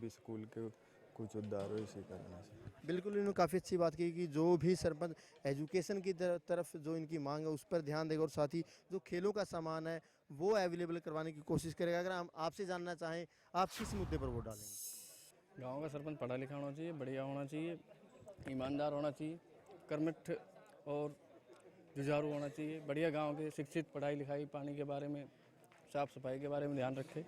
भी स्कूल के कुछ उद्धार हो इसी कारण से। बिल्कुल, इन्होंने काफ़ी अच्छी बात की कि जो भी सरपंच एजुकेशन की तरफ जो इनकी मांग है उस पर ध्यान देगा और साथ ही जो खेलों का सामान है वो अवेलेबल करवाने की कोशिश करेगा। अगर हम आपसे जानना चाहें, आप किस मुद्दे पर वोट डालेंगे? गांव का सरपंच पढ़ा लिखा होना चाहिए, बढ़िया होना चाहिए, ईमानदार होना चाहिए, कर्मठ और जुझारू होना चाहिए, बढ़िया गांव के शिक्षित, पढ़ाई लिखाई, पानी के बारे में, साफ़ सफाई के बारे में ध्यान रखे,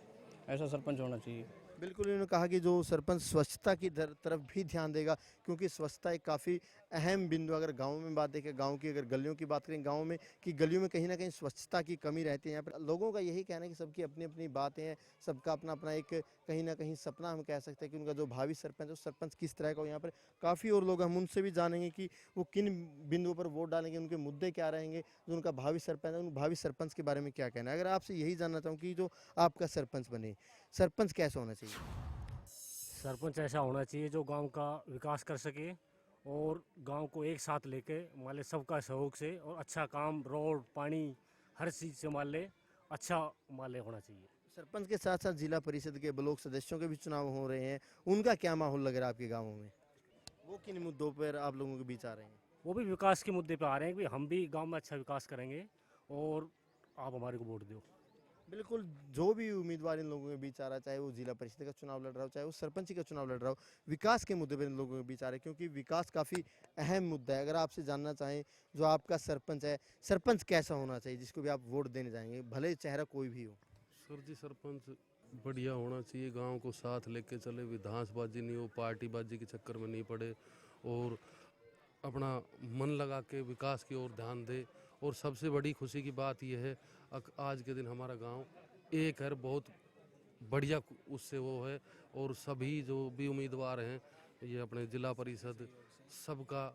ऐसा सरपंच होना चाहिए। बिल्कुल, इन्होंने कहा कि जो सरपंच स्वच्छता की तरफ भी ध्यान देगा, क्योंकि स्वच्छता एक काफ़ी अहम बिंदु, अगर गाँव में बात देखें, गाँव की अगर गलियों की बात करें गाँव में, कि गलियों में कहीं ना कहीं स्वच्छता की कमी रहती है। यहाँ पर लोगों का यही कहना है कि सबकी अपनी अपनी बातें हैं, सबका अपना अपना एक कहीं ना कहीं सपना हम कह सकते हैं कि उनका जो भावी सरपंच है, सरपंच किस तरह का हो। यहाँ पर काफ़ी और लोग, हम उनसे भी जानेंगे कि वो किन बिंदुओं पर वोट डालेंगे, उनके मुद्दे क्या रहेंगे, जो उनका भावी सरपंच है उन भावी सरपंच के बारे में क्या कहना है। अगर आपसे यही जानना चाहूँ कि जो आपका सरपंच बने, सरपंच कैसा होना चाहिए? सरपंच ऐसा होना चाहिए जो गांव का विकास कर सके और गांव को एक साथ लेके मान ले, सबका सहयोग से, और अच्छा काम, रोड, पानी, हर चीज़ से मान ले अच्छा मान ले होना चाहिए। सरपंच के साथ साथ जिला परिषद के ब्लॉक सदस्यों के भी चुनाव हो रहे हैं, उनका क्या माहौल लग रहा है आपके गाँवों में? वो किन मुद्दों पर आप लोगों के बीच आ रहे हैं? वो भी विकास के मुद्दे पे आ रहे हैं कि हम भी गांव में अच्छा विकास करेंगे और आप हमारे को वोट दो। बिल्कुल, जो भी उम्मीदवार इन लोगों के बीच आ रहा है, चाहे वो जिला परिषद का चुनाव लड़ रहा हो, चाहे वो सरपंच का चुनाव लड़ रहा हो, विकास के मुद्दे पर इन लोगों के बीच आ रहे हैं, क्योंकि विकास काफ़ी अहम मुद्दा है। अगर आपसे जानना चाहें, जो आपका सरपंच है, सरपंच कैसा होना चाहिए जिसको भी आप वोट देने जाएंगे, भले चेहरा कोई भी हो? सर जी, सरपंच बढ़िया होना चाहिए, गांव को साथ लेके चले, विधांसबाजी नहीं हो, पार्टीबाजी के चक्कर में नहीं पड़े और अपना मन लगा के विकास की ओर ध्यान दे। और सबसे बड़ी खुशी की बात यह है, आज के दिन हमारा गांव एक है, बहुत बढ़िया उससे वो है। और सभी जो भी उम्मीदवार हैं, ये अपने जिला परिषद सबका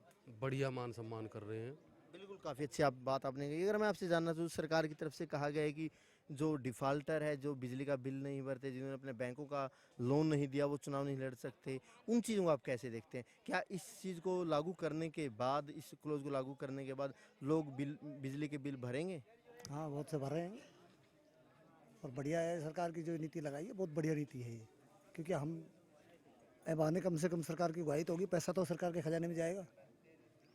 बढ़िया मान सम्मान कर रहे हैं। बिल्कुल, काफ़ी अच्छी आप बात आपने कही। अगर मैं आपसे जानना चाहूँ, सरकार की तरफ से कहा गया है कि जो डिफ़ाल्टर है, जो बिजली का बिल नहीं भरते, जिन्होंने अपने बैंकों का लोन नहीं दिया, वो चुनाव नहीं लड़ सकते, उन चीज़ों को आप कैसे देखते हैं? क्या इस चीज़ को लागू करने के बाद, इस क्लोज़ को लागू करने के बाद लोग बिजली के बिल भरेंगे? हाँ, बहुत से भर रहे हैं और बढ़िया है। सरकार की जो नीति लगाई है बहुत बढ़िया नीति है ये, क्योंकि हम अब आने कम से कम सरकार की गुहाई तो होगी, पैसा तो सरकार के खजाने में जाएगा।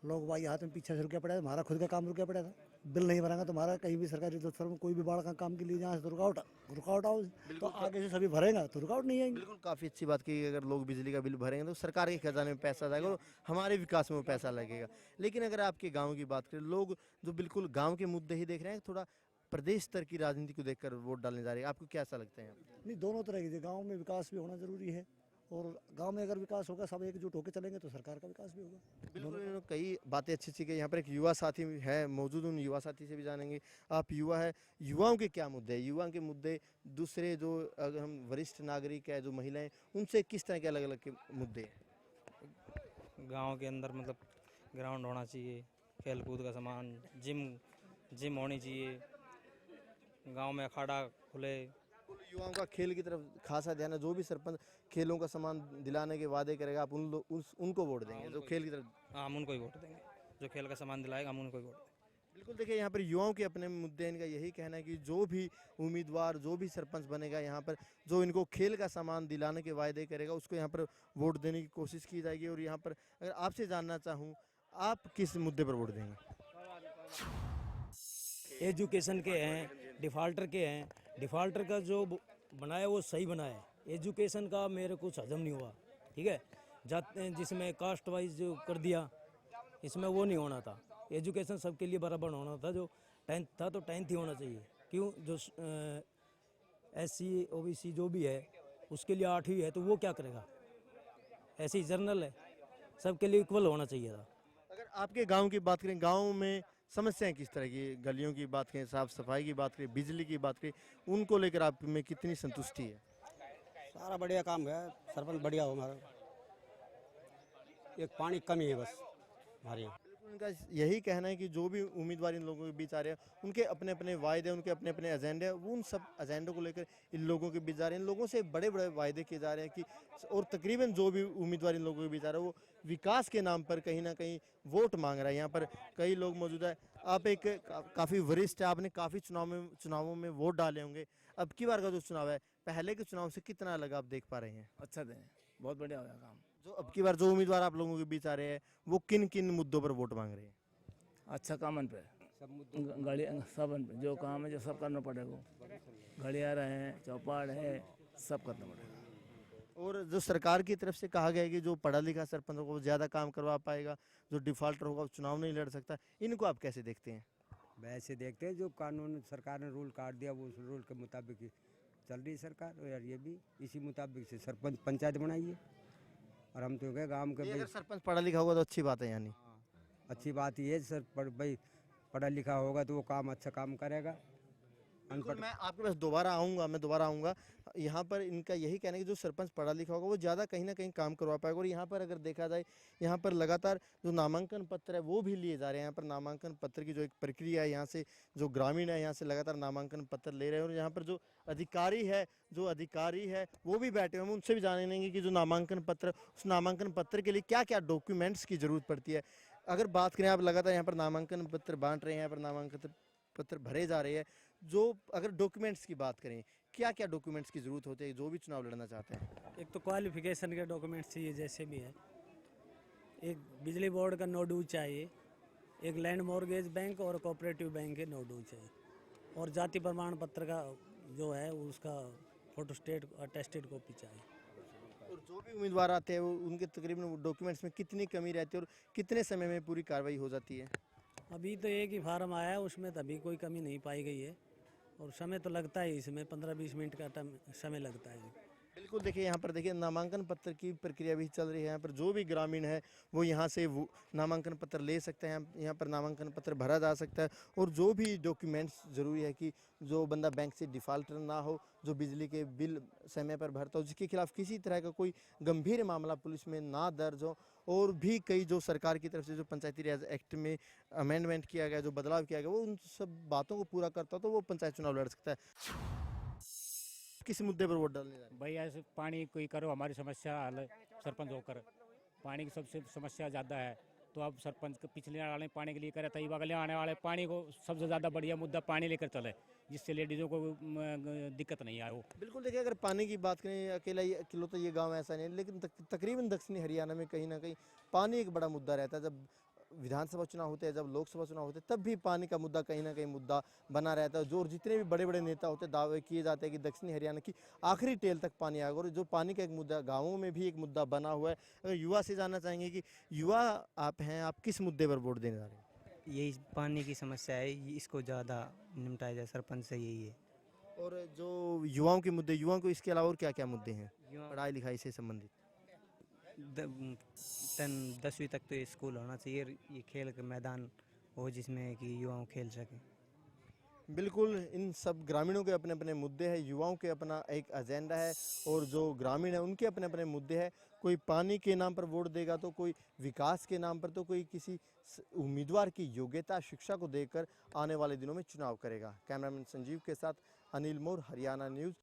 लोग भाई हाथ में पीछे से रुके पड़ा है, हमारा खुद का काम रुके पड़ा था, बिल नहीं भरांगा तो हमारा कहीं भी सरकारी दफ्तर में कोई भी बड़ा का काम के लिए जहाँ से रुकावट आओ तो आगे से सभी भरेगा तो रुकावट नहीं आएगी। बिल्कुल, काफ़ी अच्छी बात की। अगर लोग बिजली का बिल भरेंगे तो सरकार के खजाने में पैसा जाएगा और हमारे विकास में वो पैसा लगेगा। लेकिन अगर आपके गाँव की बात करें, लोग जो बिल्कुल गाँव के मुद्दे ही देख रहे हैं, थोड़ा प्रदेश स्तर की राजनीति को देखकर वोट डालने जा रहे हैं, आपको क्या ऐसा लगता है? नहीं, दोनों तरह की, गाँव में विकास भी होना जरूरी है और गांव में अगर विकास होगा, सब एकजुट होकर चलेंगे तो सरकार का विकास भी होगा। बिल्कुल, इन्होंने कई बातें अच्छी अच्छी कही। यहाँ पर एक युवा साथी है मौजूद, उन युवा साथी से भी जानेंगे। आप युवा है, युवाओं के क्या मुद्दे हैं? युवाओं के मुद्दे दूसरे जो, अगर हम वरिष्ठ नागरिक है, जो महिलाएं, उनसे किस तरह के अलग अलग के मुद्दे हैं? गांव के अंदर मतलब ग्राउंड होना चाहिए, खेल कूद का सामान, जिम होनी चाहिए, गांव में अखाड़ा खुले। युवाओं का खेल की तरफ खासा ध्यान है। जो भी सरपंच खेलों का सामान दिलाने के वादे करेगा, आप उनको वोट देंगे जो खेल की तरफ? हाँ, हम उनको ही वोट देंगे, जो खेल का सामान दिलाएगा हम उनको ही वोट देंगे। बिल्कुल, देखिए यहाँ पर युवाओं के अपने मुद्दे हैं। इनका यही कहना है कि जो भी उम्मीदवार, जो भी सरपंच बनेगा, यहाँ पर जो इनको खेल का सामान दिलाने के वायदे करेगा, उसको यहाँ पर वोट देने की कोशिश की जाएगी। और यहाँ पर अगर आपसे जानना चाहूँ, आप किस मुद्दे पर वोट देंगे? एजुकेशन के हैं, डिफ़ाल्टर के हैं। डिफ़ाल्टर का जो बनाया वो सही बनाया है, एजुकेशन का मेरे कुछ हजम नहीं हुआ। ठीक है, जिसमें कास्ट वाइज जो कर दिया, इसमें वो नहीं होना था। एजुकेशन सबके लिए बराबर होना था। जो 10th था तो 10th ही होना चाहिए। क्यों, जो SC OBC जो भी है उसके लिए 8वीं है तो वो क्या करेगा? ऐसे ही जर्नल है, सबके लिए इक्वल होना चाहिए था। अगर आपके गाँव की बात करें, गाँव में समस्याएं किस तरह की? गलियों की बात करें, साफ सफाई की बात करें, बिजली की बात करें, उनको लेकर आप में कितनी संतुष्टि है? सारा बढ़िया काम है, सरपंच बढ़िया हो हमारा। एक पानी कमी है बस हमारे यहाँ। उनका यही कहना है कि जो भी उम्मीदवार इन लोगों के बीच आ रहे हैं, उनके अपने अपने वायदे, उनके अपने अपने एजेंडे हैं, वो उन सब एजेंडों को लेकर इन लोगों के बीच जा रहे हैं। इन लोगों से बड़े बड़े वायदे किए जा रहे हैं कि, और तकरीबन जो भी उम्मीदवार इन लोगों के बीच आ रहा है, वो विकास के नाम पर कहीं ना कहीं वोट मांग रहा है। यहाँ पर कई लोग मौजूद है। आप एक काफ़ी वरिष्ठ है, आपने काफ़ी चुनावों में वोट डाले होंगे। अब की बार का जो चुनाव है, पहले के चुनाव से कितना अलग आप देख पा रहे हैं? अच्छा दें। बहुत बढ़िया हो गया काम। जो अब की बार जो उम्मीदवार आप लोगों के बीच आ रहे हैं वो किन किन मुद्दों पर वोट मांग रहे हैं? अच्छा कामन पे गाड़ी सब जो काम है जो सब करना पड़ेगा। घड़ियारा है, चौपाड़ है, सब करना पड़ेगा। और जो सरकार की तरफ से कहा गया है कि जो पढ़ा लिखा सरपंच होगा वो ज़्यादा काम करवा पाएगा, जो डिफॉल्टर होगा वो चुनाव नहीं लड़ सकता, इनको आप कैसे देखते हैं? वैसे देखते हैं जो कानून सरकार ने रूल काट दिया वो उस रूल के मुताबिक ही चल रही सरकार, और यार ये भी इसी मुताबिक से सरपंच पंचायत बनाई है। और हम तो कहे गांव के ये भाई अगर सरपंच पढ़ा लिखा होगा तो अच्छी बात है यानी। अच्छी बात ये है सर, भाई पढ़ा लिखा होगा तो वो काम अच्छा काम करेगा। बिल्कुल, मैं आपके पास दोबारा आऊँगा। यहाँ पर इनका यही कहना है कि जो सरपंच पढ़ा लिखा होगा वो ज़्यादा कहीं ना कहीं काम करवा पाएगा। और यहाँ पर अगर देखा जाए, यहाँ पर लगातार जो नामांकन पत्र है वो भी लिए जा रहे हैं। यहाँ पर नामांकन पत्र की जो एक प्रक्रिया है, यहाँ से जो ग्रामीण है यहाँ से लगातार नामांकन पत्र ले रहे हैं। और यहाँ पर जो अधिकारी है वो भी बैठे हुए हैं, हम उनसे भी जानेंगे कि जो नामांकन पत्र, उस नामांकन पत्र के लिए क्या क्या डॉक्यूमेंट्स की ज़रूरत पड़ती है। अगर बात करें, आप लगातार यहाँ पर नामांकन पत्र बांट रहे हैं, यहाँ पर नामांकन पत्र भरे जा रहे हैं, जो अगर डॉक्यूमेंट्स की बात करें, क्या क्या डॉक्यूमेंट्स की ज़रूरत होती है जो भी चुनाव लड़ना चाहते हैं? एक तो क्वालिफिकेशन के डॉक्यूमेंट्स चाहिए जैसे भी है, एक बिजली बोर्ड का नो ड्यू चाहिए, एक लैंड मॉर्गेज बैंक और कोऑपरेटिव बैंक के नो ड्यू चाहिए, और जाति प्रमाण पत्र का जो है उसका फोटोस्टेट अटेस्टेड कॉपी चाहिए। और जो भी उम्मीदवार आते हैं वो उनके तकरीबन डॉक्यूमेंट्स में कितनी कमी रहती है और कितने समय में पूरी कार्रवाई हो जाती है? अभी तो एक ही फार्म आया है, उसमें तभी कोई कमी नहीं पाई गई है, और समय तो लगता है इसमें 15-20 मिनट का समय लगता है। बिल्कुल, देखिए यहाँ पर देखिए नामांकन पत्र की प्रक्रिया भी चल रही है। यहाँ पर जो भी ग्रामीण है वो यहाँ से वो नामांकन पत्र ले सकते हैं, यहाँ पर नामांकन पत्र भरा जा सकता है। और जो भी डॉक्यूमेंट्स ज़रूरी है कि जो बंदा बैंक से डिफ़ॉल्टर ना हो, जो बिजली के बिल समय पर भरता हो, जिसके खिलाफ किसी तरह का कोई गंभीर मामला पुलिस में ना दर्ज हो, और भी कई जो सरकार की तरफ से जो पंचायती राज एक्ट में अमेंडमेंट किया गया, जो बदलाव किया गया, वो उन सब बातों को पूरा करता हो तो वो पंचायत चुनाव लड़ सकता है। किस मुद्दे पर वोट डालने जा रहे हैं? भाई ऐसे पानी कोई करो हमारी समस्या हल, सरपंच होकर पानी की सबसे समस्या ज़्यादा है, तो अब सरपंच के पिछले आने वाले पानी के लिए करे तो अगले आने वाले पानी को सबसे ज़्यादा बढ़िया मुद्दा पानी लेकर चले, जिससे लेडीज़ों को दिक्कत नहीं आए। वो बिल्कुल, देखिए अगर पानी की बात करें, अकेला ये गांव ऐसा नहीं है, लेकिन तकरीबन दक्षिणी हरियाणा में कहीं ना कहीं पानी एक बड़ा मुद्दा रहता है। जब विधानसभा चुनाव होते हैं, जब लोकसभा चुनाव होते हैं, तब भी पानी का मुद्दा कहीं ना कहीं मुद्दा बना रहता है। जो जितने भी बड़े बड़े नेता होते हैं दावे किए जाते हैं कि दक्षिणी हरियाणा की आखिरी टेल तक पानी आएगा। और जो पानी का एक मुद्दा गाँवों में भी एक मुद्दा बना हुआ है। अगर युवा से जानना चाहेंगे कि युवा आप हैं, आप किस मुद्दे पर वोट देने जा रहे हैं? यही पानी की समस्या है, इसको ज़्यादा निपटाया जाए, सरपंच से यही है। और जो युवाओं के मुद्दे, युवाओं को इसके अलावा और क्या क्या मुद्दे हैं पढ़ाई लिखाई से संबंधित? 10वीं तक तो स्कूल होना चाहिए, ये खेल का मैदान हो जिसमें कि युवाओं खेल सकें। बिल्कुल, इन सब ग्रामीणों के अपने अपने मुद्दे हैं, युवाओं के अपना एक एजेंडा है, और जो ग्रामीण है उनके अपने अपने मुद्दे हैं। कोई पानी के नाम पर वोट देगा तो कोई विकास के नाम पर, तो कोई किसी उम्मीदवार की योग्यता शिक्षा को देखकर आने वाले दिनों में चुनाव करेगा। कैमरामैन संजीव के साथ अनिल मोर, हरियाणा न्यूज़।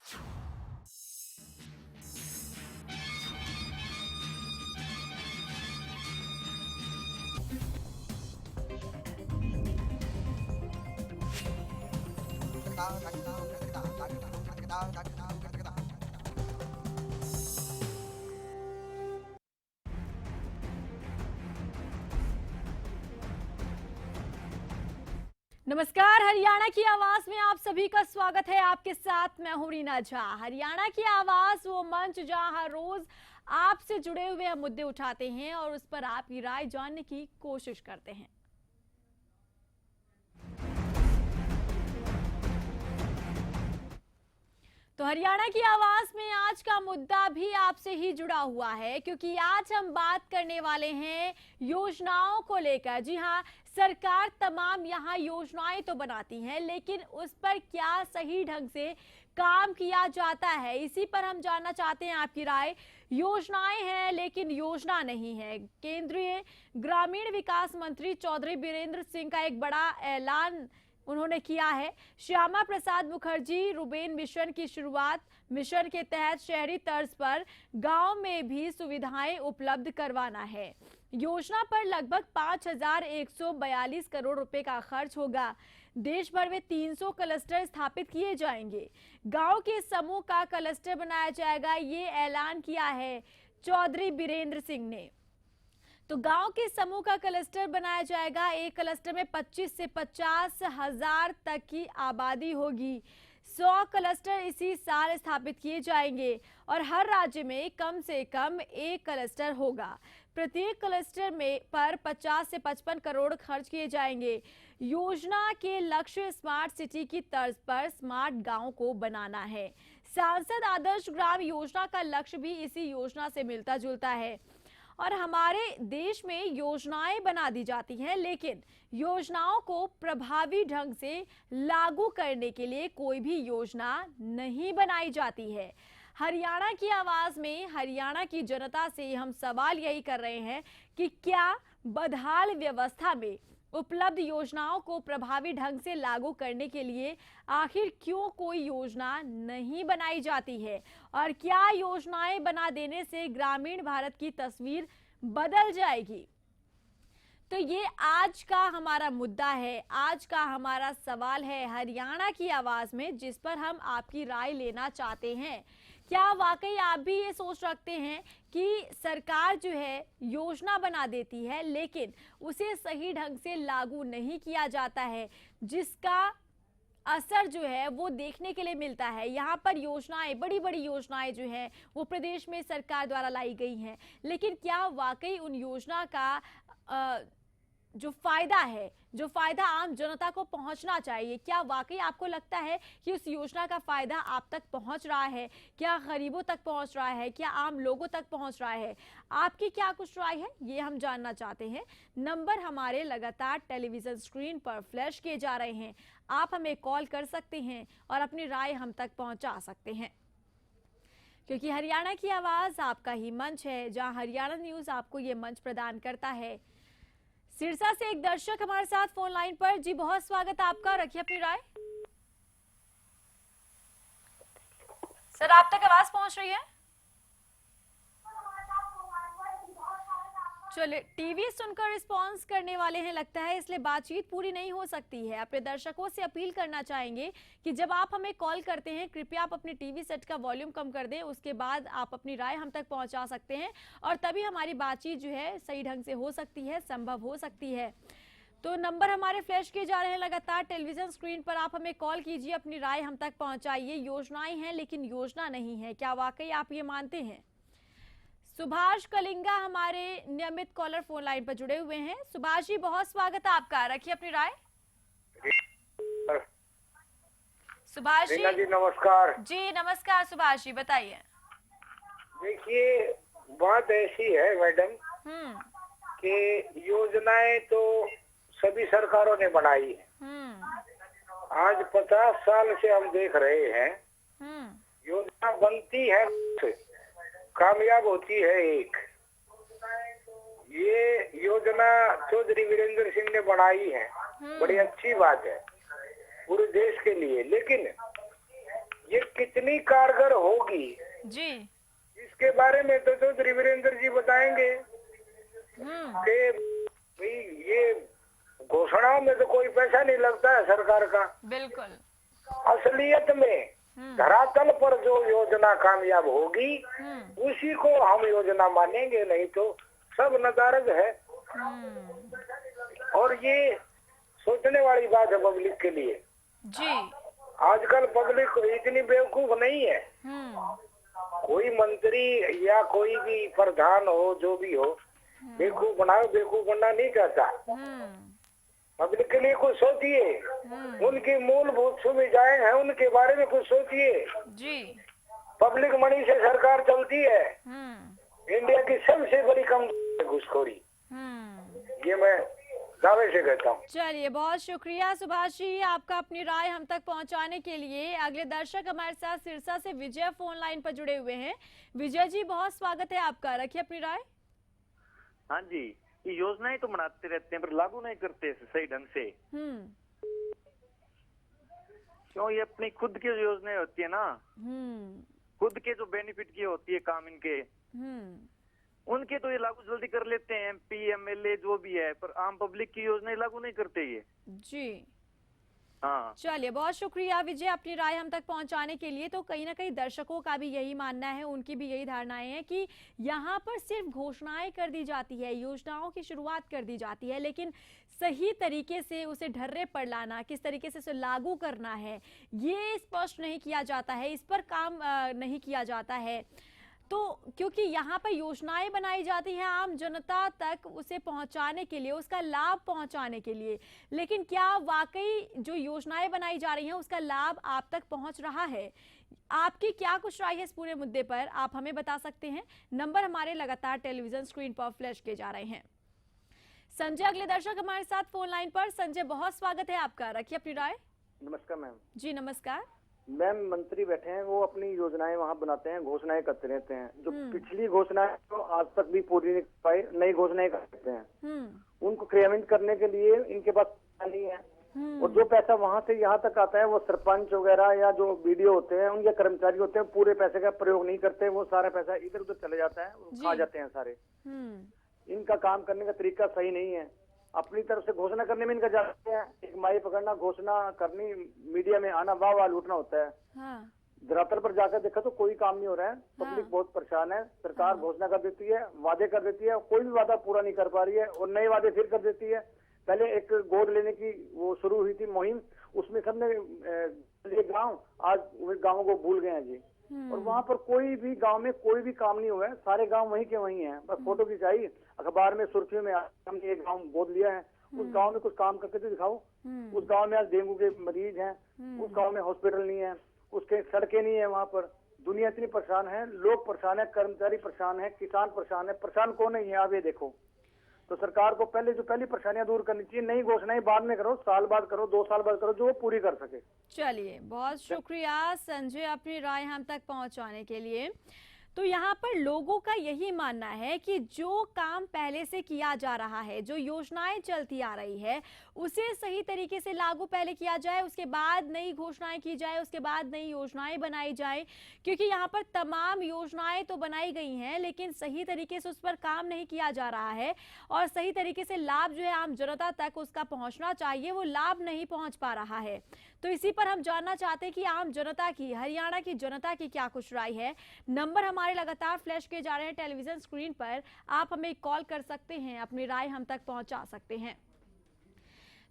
नमस्कार, हरियाणा की आवाज में आप सभी का स्वागत है। आपके साथ मैं हूं रीना झा। हरियाणा की आवाज वो मंच जहां हर रोज आपसे जुड़े हुए हम मुद्दे उठाते हैं और उस पर आपकी राय जानने की कोशिश करते हैं। तो हरियाणा की आवाज में आज का मुद्दा भी आपसे ही जुड़ा हुआ है, क्योंकि आज हम बात करने वाले हैं योजनाओं को लेकर। जी हां, सरकार तमाम यहाँ योजनाएं तो बनाती हैं, लेकिन उस पर क्या सही ढंग से काम किया जाता है, इसी पर हम जानना चाहते हैं आपकी राय। योजनाएं हैं लेकिन योजना नहीं है। केंद्रीय ग्रामीण विकास मंत्री चौधरी बीरेंद्र सिंह का एक बड़ा ऐलान उन्होंने किया है। श्यामा प्रसाद मुखर्जी रुबेन मिशन की शुरुआत, मिशन के तहत शहरी तर्ज पर गांव में भी सुविधाएं उपलब्ध करवाना है। योजना पर लगभग 5,142 करोड़ रुपए का खर्च होगा। देश भर में 300 क्लस्टर स्थापित किए जाएंगे। गांव के समूह का क्लस्टर बनाया जाएगा, ये ऐलान किया है चौधरी बीरेंद्र सिंह ने। तो गांव के समूह का क्लस्टर बनाया जाएगा। एक क्लस्टर में 25 से 50 हजार तक की आबादी होगी। 100 क्लस्टर इसी साल स्थापित किए जाएंगे और हर राज्य में कम से कम एक क्लस्टर होगा। प्रत्येक क्लस्टर में पर 50 से 55 करोड़ खर्च किए जाएंगे। योजना के लक्ष्य स्मार्ट सिटी की तर्ज पर स्मार्ट गांव को बनाना है। सांसद आदर्श ग्राम योजना का लक्ष्य भी इसी योजना से मिलता जुलता है। और हमारे देश में योजनाएं बना दी जाती हैं, लेकिन योजनाओं को प्रभावी ढंग से लागू करने के लिए कोई भी योजना नहीं बनाई जाती है। हरियाणा की आवाज में हरियाणा की जनता से हम सवाल यही कर रहे हैं कि क्या बदहाल व्यवस्था में उपलब्ध योजनाओं को प्रभावी ढंग से लागू करने के लिए आखिर क्यों कोई योजना नहीं बनाई जाती है, और क्या योजनाएं बना देने से ग्रामीण भारत की तस्वीर बदल जाएगी। तो ये आज का हमारा मुद्दा है, आज का हमारा सवाल है हरियाणा की आवाज में, जिस पर हम आपकी राय लेना चाहते हैं। क्या वाकई आप भी ये सोच रखते हैं कि सरकार जो है योजना बना देती है लेकिन उसे सही ढंग से लागू नहीं किया जाता है, जिसका असर जो है वो देखने के लिए मिलता है। यहाँ पर योजनाएं, बड़ी बड़ी योजनाएं जो हैं वो प्रदेश में सरकार द्वारा लाई गई हैं, लेकिन क्या वाकई उन योजना का जो फायदा है, जो फायदा आम जनता को पहुंचना चाहिए, क्या वाकई आपको लगता है कि उस योजना का फायदा आप तक पहुंच रहा है? क्या गरीबों तक पहुंच रहा है? क्या आम लोगों तक पहुंच रहा है? आपकी क्या कुछ राय है, ये हम जानना चाहते हैं। नंबर हमारे लगातार टेलीविजन स्क्रीन पर फ्लैश किए जा रहे हैं। आप हमें कॉल कर सकते हैं और अपनी राय हम तक पहुंचा सकते हैं, क्योंकि हरियाणा की आवाज आपका ही मंच है, जहां हरियाणा न्यूज आपको ये मंच प्रदान करता है। सिरसा से एक दर्शक हमारे साथ फोन लाइन पर। जी बहुत स्वागत आपका, रखिए अपनी राय। सर आप तक आवाज पहुंच रही है? चलिए, टीवी सुनकर रिस्पांस करने वाले हैं लगता है, इसलिए बातचीत पूरी नहीं हो सकती है। अपने दर्शकों से अपील करना चाहेंगे कि जब आप हमें कॉल करते हैं कृपया आप अपने टीवी सेट का वॉल्यूम कम कर दें, उसके बाद आप अपनी राय हम तक पहुंचा सकते हैं और तभी हमारी बातचीत जो है सही ढंग से हो सकती है, संभव हो सकती है। तो नंबर हमारे फ्लैश किए जा रहे हैं लगातार टेलीविजन स्क्रीन पर, आप हमें कॉल कीजिए, अपनी राय हम तक पहुंचाइए। योजनाएं हैं लेकिन योजना नहीं है, क्या वाकई आप ये मानते हैं? सुभाष कलिंगा हमारे नियमित कॉलर फोन लाइन पर जुड़े हुए हैं। सुभाष जी बहुत स्वागत है आपका, रखिए अपनी राय। सुभाष जी नमस्कार। जी नमस्कार सुभाष जी, बताइए। देखिए बात ऐसी है मैडम कि योजनाएं तो सभी सरकारों ने बनाई है। आज 50 साल से हम देख रहे हैं योजना बनती है, कामयाब होती है एक। ये योजना चौधरी वीरेंद्र सिंह ने बनाई है, बड़ी अच्छी बात है पूरे देश के लिए, लेकिन ये कितनी कारगर होगी जी, इसके बारे में तो चौधरी वीरेंद्र जी बताएंगे कि भाई ये घोषणाओं में तो कोई पैसा नहीं लगता है सरकार का। बिल्कुल। असलियत में धरातल पर जो योजना कामयाब होगी उसी को हम योजना मानेंगे, नहीं तो सब नदारद है। और ये सोचने वाली बात है पब्लिक के लिए जी। आजकल पब्लिक इतनी बेवकूफ नहीं है। कोई मंत्री या कोई भी प्रधान हो, जो भी हो, बेवकूफ बनाओ, बेवकूफ बनना नहीं चाहता। पब्लिक के लिए कुछ सोचिए, उनकी मूलभूत सुविधाएं हैं उनके बारे में कुछ सोचिए जी। पब्लिक मनी से सरकार चलती है। इंडिया की सबसे बड़ी कमजोरी है घुसखोरी, ये मैं दावे से कहता हूँ। चलिए बहुत शुक्रिया सुभाष जी आपका अपनी राय हम तक पहुंचाने के लिए। अगले दर्शक हमारे साथ सिरसा से विजय फोन लाइन पर जुड़े हुए हैं। विजय जी बहुत स्वागत है आपका, रखिए अपनी राय। हाँ जी, ये योजनाएं तो बनाते रहते हैं पर लागू नहीं करते सही ढंग से। क्यों? ये अपनी खुद की योजनाएं होती है ना, खुद के जो बेनिफिट की होती है काम इनके, उनके तो ये लागू जल्दी कर लेते हैं एमपी एमएलए जो भी है, पर आम पब्लिक की योजनाएं लागू नहीं करते ये जी। हाँ। चलिए, बहुत शुक्रिया विजय अपनी राय हम तक पहुंचाने के लिए। तो कहीं ना कहीं दर्शकों का भी यही मानना है, उनकी भी यही धारणाएं हैं कि यहाँ पर सिर्फ घोषणाएं कर दी जाती है, योजनाओं की शुरुआत कर दी जाती है, लेकिन सही तरीके से उसे ढर्रे पर लाना, किस तरीके से उसे लागू करना है, ये स्पष्ट नहीं किया जाता है, इस पर काम नहीं किया जाता है। तो क्योंकि यहाँ पर योजनाएं बनाई जाती हैं आम जनता तक उसे पहुंचाने के लिए, उसका लाभ पहुंचाने के लिए, लेकिन क्या वाकई जो योजनाएं बनाई जा रही हैं उसका लाभ आप तक पहुंच रहा है? आपकी क्या कुछ राय है इस पूरे मुद्दे पर, आप हमें बता सकते हैं। नंबर हमारे लगातार टेलीविजन स्क्रीन पर फ्लैश किए जा रहे हैं। संजय अगले दर्शक हमारे साथ फोन लाइन पर। संजय, बहुत स्वागत है आपका, रखिए अपनी राय। नमस्कार मैम। जी नमस्कार मैम, मंत्री बैठे हैं, वो अपनी योजनाएं वहाँ बनाते हैं, घोषणाएं करते रहते हैं। जो पिछली घोषणाएं तो आज तक भी पूरी नहीं कर पाए, नई घोषणाएं करते हैं। उनको क्रियान्वित करने के लिए इनके पास पैसा नहीं है। और जो पैसा वहाँ से यहाँ तक आता है वो सरपंच वगैरह या जो बीडीओ होते हैं, उनके कर्मचारी होते हैं, पूरे पैसे का प्रयोग नहीं करते। वो सारा पैसा इधर उधर चले जाता है, खा जाते हैं सारे। इनका काम करने का तरीका सही नहीं है। अपनी तरफ से घोषणा करने में इनका जाते हैं, एक माई पकड़ना, घोषणा करनी, मीडिया में आना, वाह वाह लूटना होता है। धरातल पर जाकर देखा तो कोई काम नहीं हो रहा है। पब्लिक बहुत परेशान है। सरकार घोषणा कर देती है, वादे कर देती है, कोई भी वादा पूरा नहीं कर पा रही है और नए वादे फिर कर देती है। पहले एक गोद लेने की वो शुरू हुई थी मुहिम, उसमें सबने गाँव, आज गाँवों को भूल गए हैं जी। और वहाँ पर कोई भी गांव में कोई भी काम नहीं हुआ है, सारे गांव वहीं के वहीं हैं। बस फोटो खिंचाई, अखबार में सुर्खियों में हमने एक गांव गोद लिया है। उस गांव में कुछ काम करके तो दिखाओ। उस गांव में आज डेंगू के मरीज हैं, उस गांव में हॉस्पिटल नहीं है, उसके सड़कें नहीं है। वहाँ पर दुनिया इतनी परेशान है, लोग परेशान है, कर्मचारी परेशान है, किसान परेशान है। परेशान कौन नहीं है आप ये देखो। तो सरकार को पहले जो पहली परेशानियां दूर करनी चाहिए। नई घोषणाएं बाद में करो, साल बाद करो, 2 साल बाद करो, जो वो पूरी कर सके। चलिए, बहुत शुक्रिया संजय अपनी राय हम तक पहुंचाने के लिए। तो यहाँ पर लोगों का यही मानना है कि जो काम पहले से किया जा रहा है, जो योजनाएं चलती आ रही है, उसे सही तरीके से लागू पहले किया जाए, उसके बाद नई घोषणाएं की जाए, उसके बाद नई योजनाएं बनाई जाए। क्योंकि यहाँ पर तमाम योजनाएं तो बनाई गई हैं, लेकिन सही तरीके से उस पर काम नहीं किया जा रहा है और सही तरीके से लाभ जो है आम जनता तक उसका पहुँचना चाहिए, वो लाभ नहीं पहुँच पा रहा है। तो इसी पर हम जानना चाहते हैं कि आम जनता की, हरियाणा की जनता की क्या कुछ राय है। नंबर हमारे लगातार फ्लैश किए जा रहे हैं टेलीविजन स्क्रीन पर, आप हमें कॉल कर सकते हैं, अपनी राय हम तक पहुंचा सकते हैं।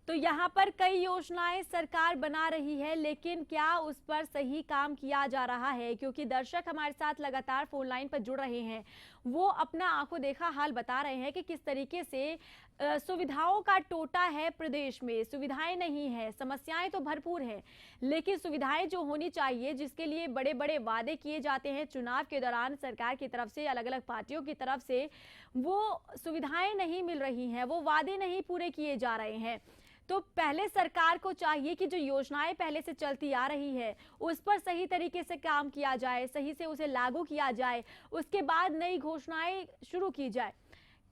तो यहाँ पर कई योजनाएं सरकार बना रही है, लेकिन क्या उस पर सही काम किया जा रहा है? क्योंकि दर्शक हमारे साथ लगातार फोन लाइन पर जुड़ रहे हैं, वो अपना आंखों देखा हाल बता रहे हैं कि किस तरीके से सुविधाओं का टोटा है प्रदेश में। सुविधाएं नहीं है, समस्याएं तो भरपूर हैं, लेकिन सुविधाएं जो होनी चाहिए, जिसके लिए बड़े बड़े वादे किए जाते हैं चुनाव के दौरान सरकार की तरफ से, अलग अलग पार्टियों की तरफ से, वो सुविधाएं नहीं मिल रही हैं, वो वादे नहीं पूरे किए जा रहे हैं। तो पहले सरकार को चाहिए कि जो योजनाएं पहले से चलती आ रही है उस पर सही तरीके से काम किया जाए, सही से उसे लागू किया जाए, उसके बाद नई घोषणाएं शुरू की जाए,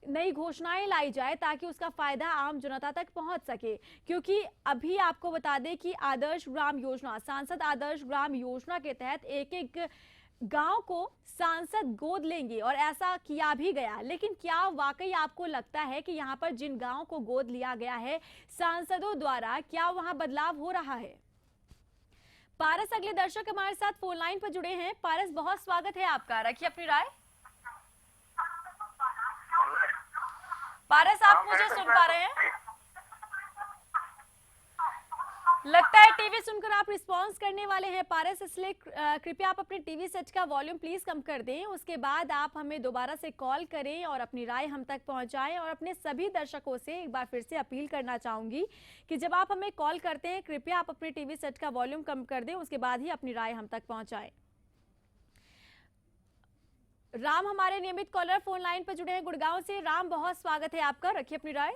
नई घोषणाएं लाई जाए ताकि उसका फायदा आम जनता तक पहुंच सके। क्योंकि अभी आपको बता दें कि आदर्श ग्राम योजना, सांसद आदर्श ग्राम योजना के तहत एक एक गांव को सांसद गोद लेंगे और ऐसा किया भी गया। लेकिन क्या वाकई आपको लगता है कि यहाँ पर जिन गांव को गोद लिया गया है सांसदों द्वारा, क्या वहां बदलाव हो रहा है? पारस अगले दर्शक हमारे साथ फोन लाइन पर जुड़े हैं। पारस, बहुत स्वागत है आपका, रखिए अपनी राय। पारस, आप मुझे सुन पा रहे हैं? लगता है टीवी सुनकर आप रिस्पांस करने वाले हैं पारस, इसलिए कृपया आप अपने टीवी सेट का वॉल्यूम प्लीज कम कर दें। उसके बाद आप हमें दोबारा से कॉल करें और अपनी राय हम तक पहुंचाएं। और अपने सभी दर्शकों से एक बार फिर से अपील करना चाहूंगी कि जब आप हमें कॉल करते हैं, कृपया आप अपने टीवी सेट का वॉल्यूम कम कर दें, उसके बाद ही अपनी राय हम तक पहुंचाएं। राम हमारे नियमित कॉलर फोन लाइन पर जुड़े हैं गुड़गांव से। राम, बहुत स्वागत है आपका, रखिए अपनी राय।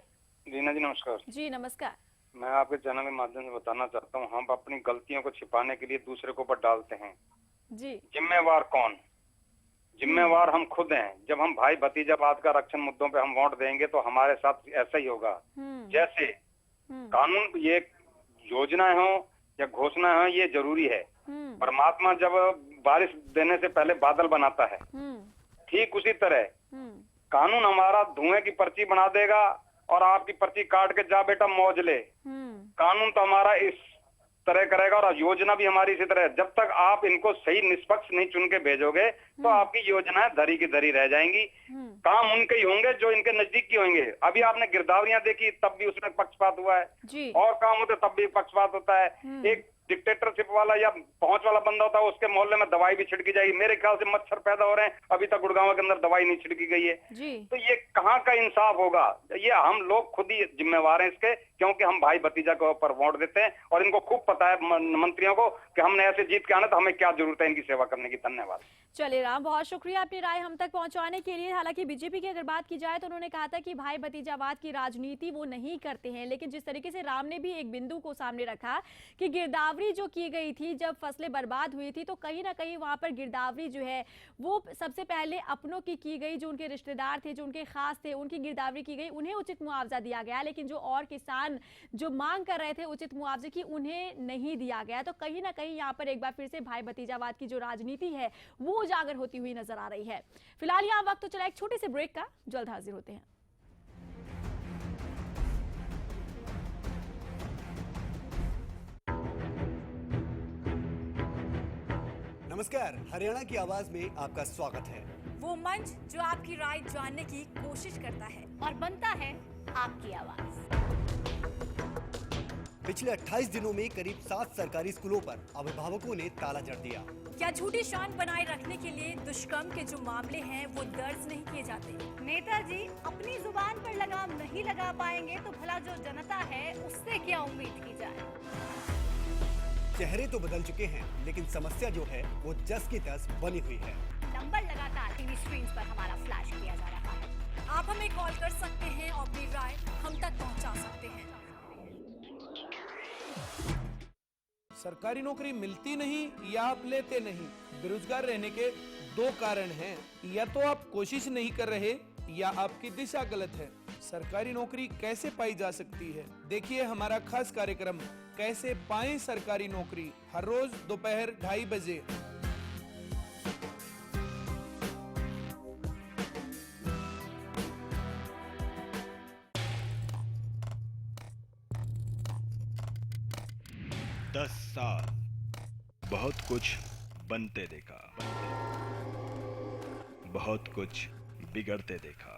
रीना जी नमस्कार। जी नमस्कार। मैं आपके चैनल के माध्यम से बताना चाहता हूँ, हम अपनी गलतियों को छिपाने के लिए दूसरे के ऊपर डालते हैं जी। जिम्मेवार कौन? जिम्मेवार हम खुद हैं। जब हम भाई भतीजावाद का रक्षण मुद्दों पे हम वोट देंगे तो हमारे साथ ऐसा ही होगा। जैसे कानून, ये योजनाएं हो या घोषणा हो, ये जरूरी है। परमात्मा जब बारिश देने से पहले बादल बनाता है, ठीक उसी तरह कानून हमारा धुएं की पर्ची बना देगा और आपकी पर्ची काट के जा बेटा मौज ले। कानून तो हमारा इस तरह करेगा और योजना भी हमारी इसी तरह। जब तक आप इनको सही निष्पक्ष नहीं चुन के भेजोगे तो आपकी योजनाएं धरी की धरी रह जाएंगी। काम उनके ही होंगे जो इनके नजदीक की होंगे। अभी आपने गिरदावरियां देखी, तब भी उसमें पक्षपात हुआ है, और काम होते तब भी पक्षपात होता है। एक डिक्टेटरशिप वाला या पहुंच वाला बंदा होता है, उसके मोहल्ले में दवाई भी छिड़की जाएगी। मेरे ख्याल से मच्छर पैदा हो रहे हैं, अभी तक गुड़गांव के अंदर दवाई नहीं छिड़की गई है। तो ये कहाँ का इंसाफ होगा? ये हम लोग खुद ही जिम्मेवार हैं इसके, क्योंकि हम भाई भतीजा के ऊपर वोट देते हैं और इनको खूब पता है मंत्रियों को कि हमने ऐसे जीत के आना, तो हमें क्या जरूरत है इनकी सेवा करने की। धन्यवाद। चलिए राम, बहुत शुक्रिया अपनी राय हम तक पहुंचाने के लिए। हालांकि बीजेपी की अगर बात की जाए तो उन्होंने कहा था कि भाई भतीजावाद की राजनीति वो नहीं करते हैं, लेकिन जिस तरीके से राम ने भी एक बिंदु को सामने रखा कि गिरदावरी जो की गई थी, जब फसलें बर्बाद हुई थी, तो कहीं ना कहीं वहां पर गिरदावरी जो है वो सबसे पहले अपनों की गई, जो उनके रिश्तेदार थे, जो उनके खास थे, उनकी गिरदावरी की गई, उन्हें उचित मुआवजा दिया गया। लेकिन जो और किसान जो मांग कर रहे थे उचित मुआवजे की, उन्हें नहीं दिया गया। तो कहीं ना कहीं यहाँ पर एक बार फिर से भाई भतीजावाद की जो राजनीति है वो उजागर होती हुई नजर आ रही है। फिलहाल यहाँ वक्त तो चला एक छोटे से ब्रेक का, जल्द हाजिर होते हैं। नमस्कार, हरियाणा की आवाज में आपका स्वागत है। वो मंच जो आपकी राय जानने की कोशिश करता है और बनता है आपकी आवाज। पिछले 28 दिनों में करीब 7 सरकारी स्कूलों पर अभिभावकों ने ताला जड़ दिया। क्या झूठी शान बनाए रखने के लिए दुष्कर्म के जो मामले हैं वो दर्ज नहीं किए जाते? नेताजी अपनी जुबान पर लगाम नहीं लगा पाएंगे तो भला जो जनता है उससे क्या उम्मीद की जाए? चेहरे तो बदल चुके हैं, लेकिन समस्या जो है वो जस की तस बनी हुई है। नंबर लगातार टीवी स्क्रीन पर हमारा फ्लैश किया जा रहा है। आप हमें कॉल कर सकते हैं और अपनी राय हम तक पहुंचा सकते हैं। सरकारी नौकरी मिलती नहीं या आप लेते नहीं, बेरोजगार रहने के 2 कारण हैं। या तो आप कोशिश नहीं कर रहे या आपकी दिशा गलत है। सरकारी नौकरी कैसे पाई जा सकती है? देखिए हमारा खास कार्यक्रम कैसे पाएं सरकारी नौकरी, हर रोज दोपहर 2:30 बजे। दस साल बहुत कुछ बनते देखा, बहुत कुछ बिगड़ते देखा।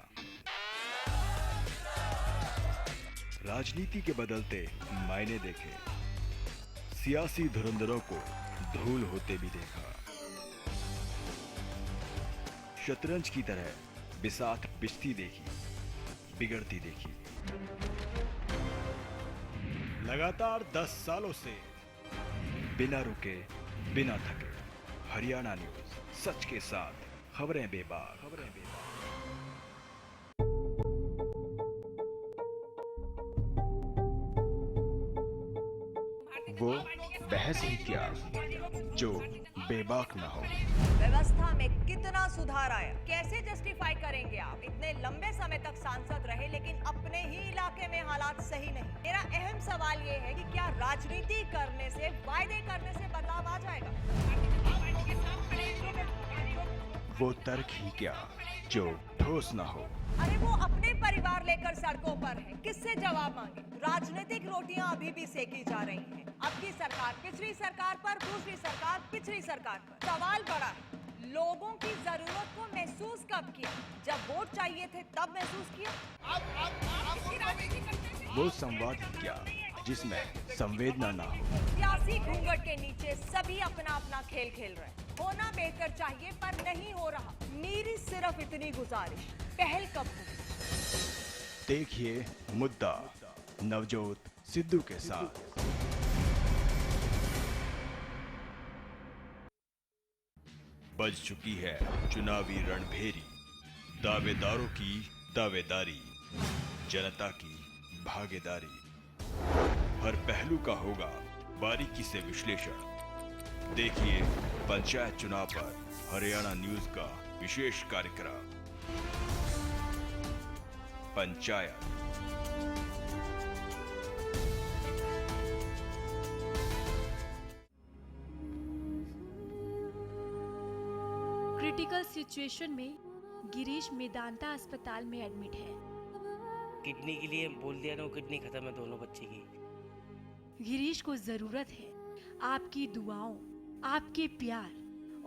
राजनीति के बदलते मायने देखे, सियासी धुरंधरों को धूल होते भी देखा। शतरंज की तरह बिसात बिछती देखी, बिगड़ती देखी। लगातार 10 सालों से बिना रुके बिना थके, हरियाणा न्यूज सच के साथ, खबरें बेबाक। वो बहस ही क्या जो बेबाक ना हो। व्यवस्था में कितना सुधार आया, कैसे जस्टिफाई करेंगे आप? इतने लंबे समय तक सांसद रहे लेकिन अपने ही इलाके में हालात सही नहीं। मेरा अहम सवाल ये है कि क्या राजनीति करने से, वायदे करने से बदलाव आ जाएगा? वो तर्क ही क्या जो ठोस ना हो। अरे वो अपने परिवार लेकर सड़कों पर है, किससे जवाब मांगे? राजनीतिक रोटियां अभी भी सेकी जा रही हैं। अब की सरकार पिछली सरकार पर, दूसरी सरकार पिछली सरकार पर। सवाल बड़ा है, लोगों की जरूरत को महसूस कब किया? जब वोट चाहिए थे तब महसूस किया? वो संवाद ही क्या जिसमें संवेदना ना हो। सियासी घूंघट के नीचे सभी अपना अपना खेल खेल रहे हैं। होना बेहतर चाहिए पर नहीं हो रहा। मेरी सिर्फ इतनी गुजारिश, पहल कब होगी? देखिए मुद्दा नवजोत सिद्धू के साथ। बज चुकी है चुनावी रणभेरी, दावेदारों की दावेदारी, जनता की भागीदारी। हर पहलू का होगा बारीकी से विश्लेषण। देखिए पंचायत चुनाव पर हरियाणा न्यूज का विशेष कार्यक्रम पंचायत। क्रिटिकल सिचुएशन में गिरीश मेदांता अस्पताल में एडमिट है। किडनी के लिए बोल दिया ना, किडनी खत्म है दोनों बच्चे की। गिरीश को जरूरत है आपकी दुआओं, आपके प्यार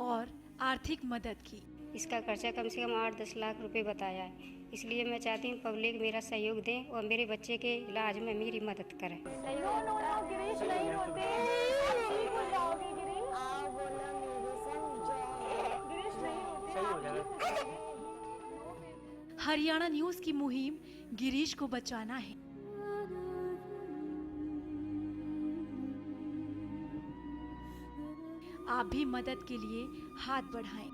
और आर्थिक मदद की। इसका खर्चा कम से कम 8-10 लाख रुपए बताया है, इसलिए मैं चाहती हूँ पब्लिक मेरा सहयोग दें और मेरे बच्चे के इलाज में मेरी मदद करें। गिरीश नहीं रोते, ठीक हो जाओगे गिरीश। गिरीश नहीं रोते। हरियाणा न्यूज की मुहिम गिरीश को बचाना है। आप भी मदद के लिए हाथ बढ़ाएं।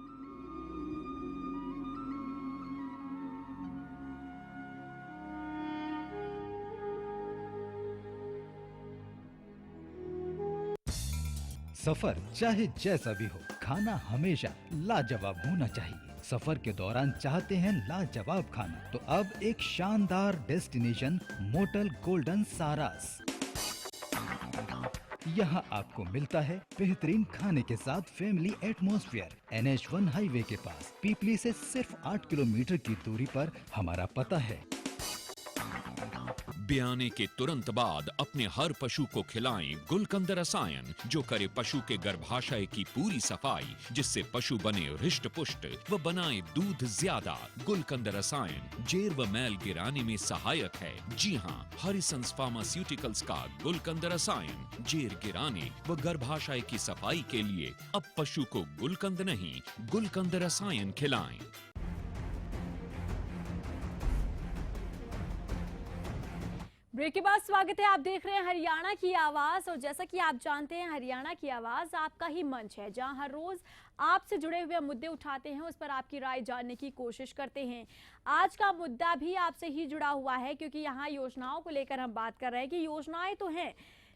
सफर चाहे जैसा भी हो, खाना हमेशा लाजवाब होना चाहिए। सफर के दौरान चाहते हैं लाजवाब खाना, तो अब एक शानदार डेस्टिनेशन मोटल गोल्डन सारास। यहाँ आपको मिलता है बेहतरीन खाने के साथ फैमिली एटमॉस्फेयर। NH1 हाईवे के पास पीपली से सिर्फ 8 किलोमीटर की दूरी पर हमारा पता है। ब्याने के तुरंत बाद अपने हर पशु को खिलाएं गुलकंद रसायन, जो करे पशु के गर्भाशय की पूरी सफाई, जिससे पशु बने हृष्ट पुष्ट व बनाए दूध ज्यादा। गुलकंद रसायन जेर व मैल गिराने में सहायक है। जी हाँ, हरिसंस फार्मास्यूटिकल्स का गुलकंद रसायन जेर गिराने व गर्भाशय की सफाई के लिए। अब पशु को गुलकंद नहीं, गुलकंद रसायन खिलाएं। ब्रेक के बाद स्वागत है। आप देख रहे हैं हरियाणा की आवाज, और जैसा कि आप जानते हैं हरियाणा की आवाज आपका ही मंच है, जहां हर रोज आपसे जुड़े हुए मुद्दे उठाते हैं, उस पर आपकी राय जानने की कोशिश करते हैं। आज का मुद्दा भी आपसे ही जुड़ा हुआ है, क्योंकि यहाँ योजनाओं को लेकर हम बात कर रहे हैं कि योजनाएं तो हैं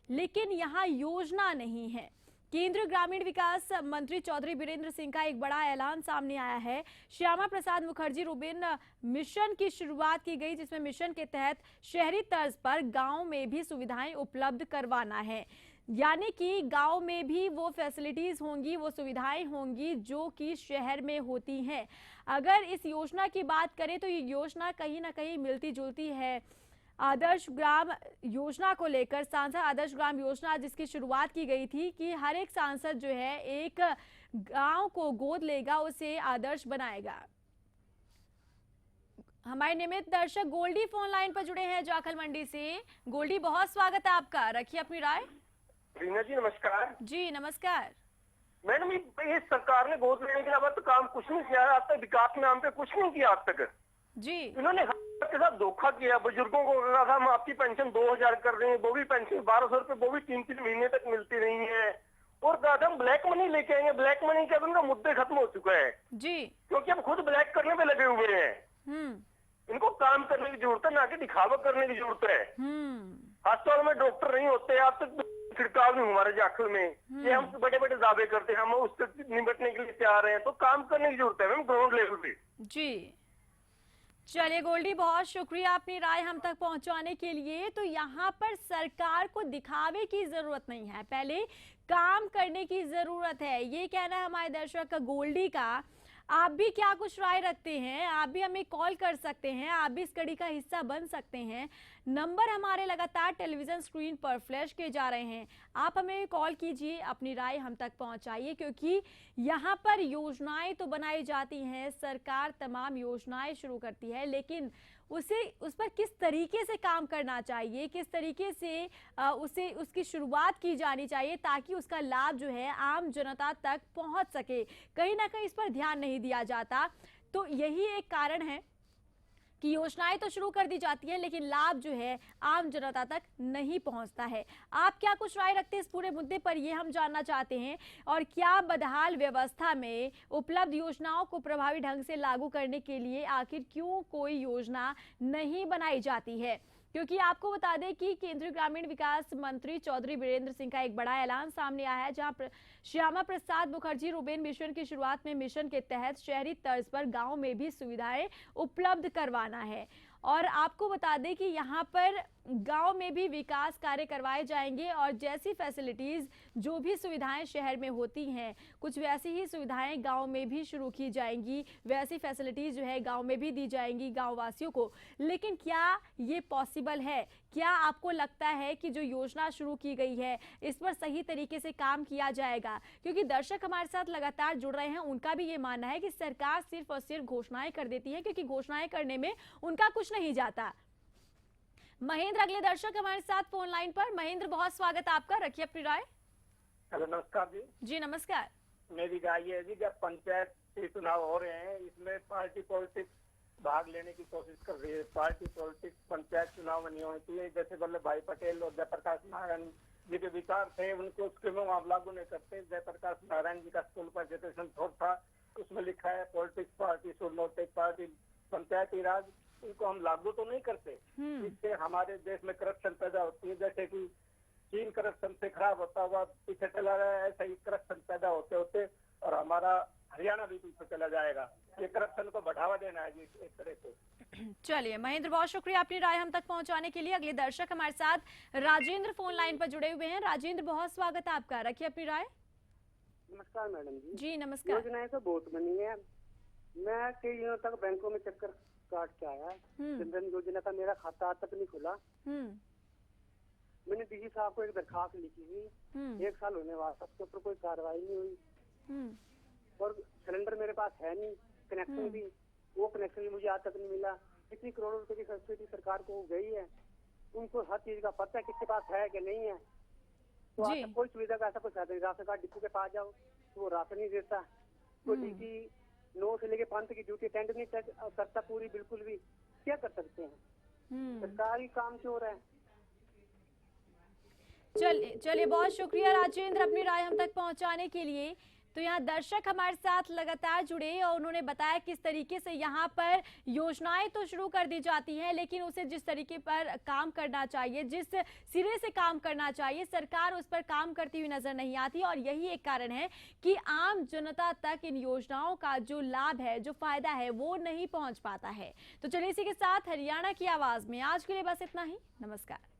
लेकिन यहाँ योजना नहीं है। केंद्रीय ग्रामीण विकास मंत्री चौधरी बीरेंद्र सिंह का एक बड़ा ऐलान सामने आया है। श्यामा प्रसाद मुखर्जी रूबेन मिशन की शुरुआत की गई, जिसमें मिशन के तहत शहरी तर्ज पर गांव में भी सुविधाएं उपलब्ध करवाना है। यानी कि गांव में भी वो फैसिलिटीज होंगी, वो सुविधाएं होंगी जो कि शहर में होती हैं। अगर इस योजना की बात करें तो ये योजना कहीं ना कहीं मिलती जुलती है आदर्श ग्राम योजना को लेकर। सांसद आदर्श ग्राम योजना जिसकी शुरुआत की गई थी कि हर एक सांसद जो है एक गांव को गोद लेगा, उसे आदर्श बनाएगा। हमारे नियमित दर्शक गोल्डी फोन लाइन पर जुड़े हैं जाखल मंडी से। गोल्डी, बहुत स्वागत है आपका, रखिए अपनी राय। रीना जी नमस्कार। जी नमस्कार। मैडम, ये सरकार ने गोद लेने के अलावा तो काम कुछ नहीं किया आज तक, विकास के नाम पे कुछ नहीं किया आज तक जी। इन्होंने के साथ धोखा किया। बुजुर्गों को कहा था हम आपकी पेंशन 2000 कर रहे हैं, वो भी पेंशन 1200 रुपए, वो भी 3-3 महीने तक मिलती नहीं है। और कहा था हम ब्लैक मनी लेके आएंगे। ब्लैक मनी का उनका मुद्दे खत्म हो चुका है जी, क्योंकि अब खुद ब्लैक करने पे लगे हुए हैं। इनको काम करने की जरूरत है, ना कि दिखावा करने की जरूरत है। अस्पताल में डॉक्टर नहीं होते, आज तक छिड़काव नहीं हमारे जाखल में। ये हम बड़े बड़े दावे करते हैं, हम उससे निपटने के लिए तैयार हैं, तो काम करने की जरूरत है मैम ग्राउंड लेवल पे जी। चलिए गोल्डी, बहुत शुक्रिया अपनी राय हम तक पहुंचाने के लिए। तो यहाँ पर सरकार को दिखावे की जरूरत नहीं है, पहले काम करने की जरूरत है, ये कहना है हमारे दर्शक का गोल्डी का। आप भी क्या कुछ राय रखते हैं, आप भी हमें कॉल कर सकते हैं, आप भी इस कड़ी का हिस्सा बन सकते हैं। नंबर हमारे लगातार टेलीविजन स्क्रीन पर फ्लैश किए जा रहे हैं, आप हमें कॉल कीजिए, अपनी राय हम तक पहुंचाइए, क्योंकि यहाँ पर योजनाएं तो बनाई जाती हैं, सरकार तमाम योजनाएं शुरू करती है, लेकिन उस पर किस तरीके से काम करना चाहिए, किस तरीके से उसकी शुरुआत की जानी चाहिए ताकि उसका लाभ जो है आम जनता तक पहुंच सके, कहीं ना कहीं इस पर ध्यान नहीं दिया जाता। तो यही एक कारण है कि योजनाएं तो शुरू कर दी जाती है लेकिन लाभ जो है आम जनता तक नहीं पहुंचता है। आप क्या कुछ राय रखते हैं इस पूरे मुद्दे पर, ये हम जानना चाहते हैं। और क्या बदहाल व्यवस्था में उपलब्ध योजनाओं को प्रभावी ढंग से लागू करने के लिए आखिर क्यों कोई योजना नहीं बनाई जाती है, क्योंकि आपको बता दें कि केंद्रीय ग्रामीण विकास मंत्री चौधरी बीरेंद्र सिंह का एक बड़ा ऐलान सामने आया है, जहां श्यामा प्रसाद मुखर्जी रूबेन मिशन की शुरुआत में मिशन के तहत शहरी तर्ज पर गांव में भी सुविधाएं उपलब्ध करवाना है। और आपको बता दें कि यहाँ पर गांव में भी विकास कार्य करवाए जाएंगे और जैसी फैसिलिटीज जो भी सुविधाएं शहर में होती हैं, कुछ वैसी ही सुविधाएं गांव में भी शुरू की जाएंगी, वैसी फैसिलिटीज जो है गांव में भी दी जाएंगी गांव वासियों को। लेकिन क्या ये पॉसिबल पॉसिबल है? क्या आपको लगता है कि जो योजना शुरू की गई है इस पर सही तरीके से काम किया जाएगा? क्योंकि दर्शक हमारे साथ लगातार जुड़ रहे हैं, उनका भी ये मानना है कि सरकार सिर्फ और सिर्फ घोषणाएं कर देती है, क्योंकि घोषणाएं करने में उनका कुछ नहीं जाता। महेंद्र अगले दर्शक हमारे साथ फोन लाइन पर। महेंद्र, बहुत स्वागत आपका, रखिए अपनी राय। हेलो, नमस्कार जी। जी नमस्कार। मेरी राय ये है जी, जब पंचायत के चुनाव हो रहे हैं, इसमें पार्टी पॉलिटिक्स भाग लेने की कोशिश कर रही है। पार्टी पॉलिटिक्स पंचायत चुनाव में नहीं होनी चाहिए। जैसे वल्लभ भाई पटेल और जयप्रकाश नारायण जी के विचार थे, उनको स्कीमों आप लागू नहीं करते। जयप्रकाश नारायण जी का स्कूल पर एजुकेशन थोड़ था, उसमें लिखा है politics party should not take party, Panchayati Raj, इनको हम लागू तो नहीं करते। इससे हमारे देश में करप्शन पैदा होती है। जैसे कि चीन करप्शन से खराब होता हुआ पीछे चला रहा है, ऐसा ही करप्शन पैदा होते होते और हमारा हरियाणा भी पीछे चला जाएगा। ये करप्शन को बढ़ावा देना है जी एक तरह से। चलिए महेंद्र, बहुत शुक्रिया अपनी राय हम तक पहुंचाने के लिए। अगले दर्शक हमारे साथ राजेंद्र फोन लाइन पर जुड़े हुए हैं। राजेंद्र, बहुत स्वागत है आपका, रखिए अपनी राय। नमस्कार मैडम जी। जी नमस्कार। योजनाएं तो बहुत बनी है। मैं कई दिनों तक बैंकों में चक्कर काट के आया। जनधन योजना का मेरा खाता आज तक नहीं खुला। मैंने डीजी साहब को एक दरखास्त लिखी थी, 1 साल होने वाला, उसके ऊपर कोई कार्रवाई नहीं हुई। और सिलेंडर मेरे पास है नहीं, कनेक्शन भी, वो कनेक्शन भी मुझे आज तक नहीं मिला। कितनी करोड़ों रुपए की सब्सिडी सरकार को गई है, उनको हर चीज का पता है किसके पास है कि नहीं है। तो आज तक कोई सुविधा का ऐसा कुछ है, राशन कार्ड डिपो के पास जाओ तो वो राशन नहीं देता। तो डीसी 9 से लेके 5 की ड्यूटी अटेंड नहीं करता पूरी, बिल्कुल भी। क्या कर सकते हैं, सरकारी काम चोर है। चलिए बहुत शुक्रिया राजेंद्र अपनी राय हम तक पहुंचाने के लिए। तो यहाँ दर्शक हमारे साथ लगातार जुड़े और उन्होंने बताया किस तरीके से यहाँ पर योजनाएं तो शुरू कर दी जाती हैं, लेकिन उसे जिस तरीके पर काम करना चाहिए, जिस सिरे से काम करना चाहिए, सरकार उस पर काम करती हुई नजर नहीं आती। और यही एक कारण है कि आम जनता तक इन योजनाओं का जो लाभ है, जो फायदा है, वो नहीं पहुंच पाता है। तो चलिए इसी के साथ हरियाणा की आवाज में आज के लिए बस इतना ही। नमस्कार।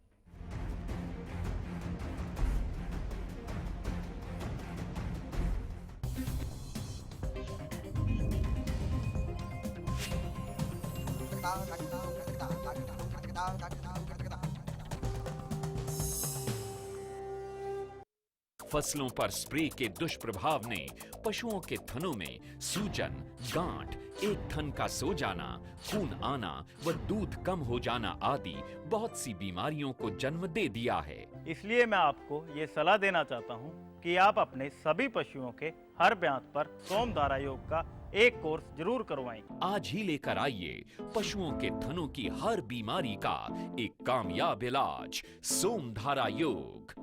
फसलों पर स्प्रे के दुष्प्रभाव ने पशुओं के थनों में सूजन, गांठ, एक थन का सो जाना, खून आना व दूध कम हो जाना आदि बहुत सी बीमारियों को जन्म दे दिया है। इसलिए मैं आपको ये सलाह देना चाहता हूँ कि आप अपने सभी पशुओं के हर ब्यात पर सोमधारा योग का एक कोर्स जरूर करवाएं। आज ही लेकर आइए पशुओं के थनों की हर बीमारी का एक कामयाब इलाज, सोमधारा योग।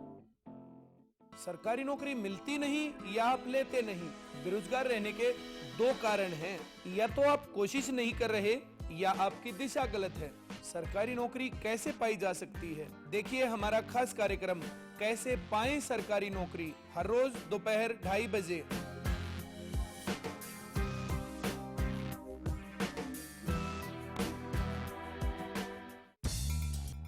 सरकारी नौकरी मिलती नहीं या आप लेते नहीं, बेरोजगार रहने के 2 कारण हैं। या तो आप कोशिश नहीं कर रहे या आपकी दिशा गलत है। सरकारी नौकरी कैसे पाई जा सकती है, देखिए हमारा खास कार्यक्रम कैसे पाएं सरकारी नौकरी, हर रोज दोपहर 2:30 बजे।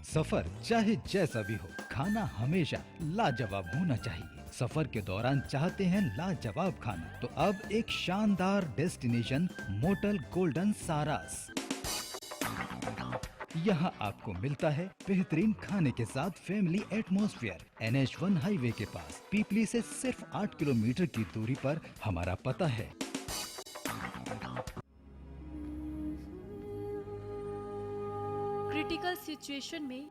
सफर चाहे जैसा भी हो, खाना हमेशा लाजवाब होना चाहिए। सफर के दौरान चाहते हैं लाजवाब खाना, तो अब एक शानदार डेस्टिनेशन मोटल गोल्डन सारास। यहाँ आपको मिलता है बेहतरीन खाने के साथ फैमिली एटमॉस्फेयर। NH1 हाईवे के पास पीपली से सिर्फ 8 किलोमीटर की दूरी पर हमारा पता है। क्रिटिकल सिचुएशन में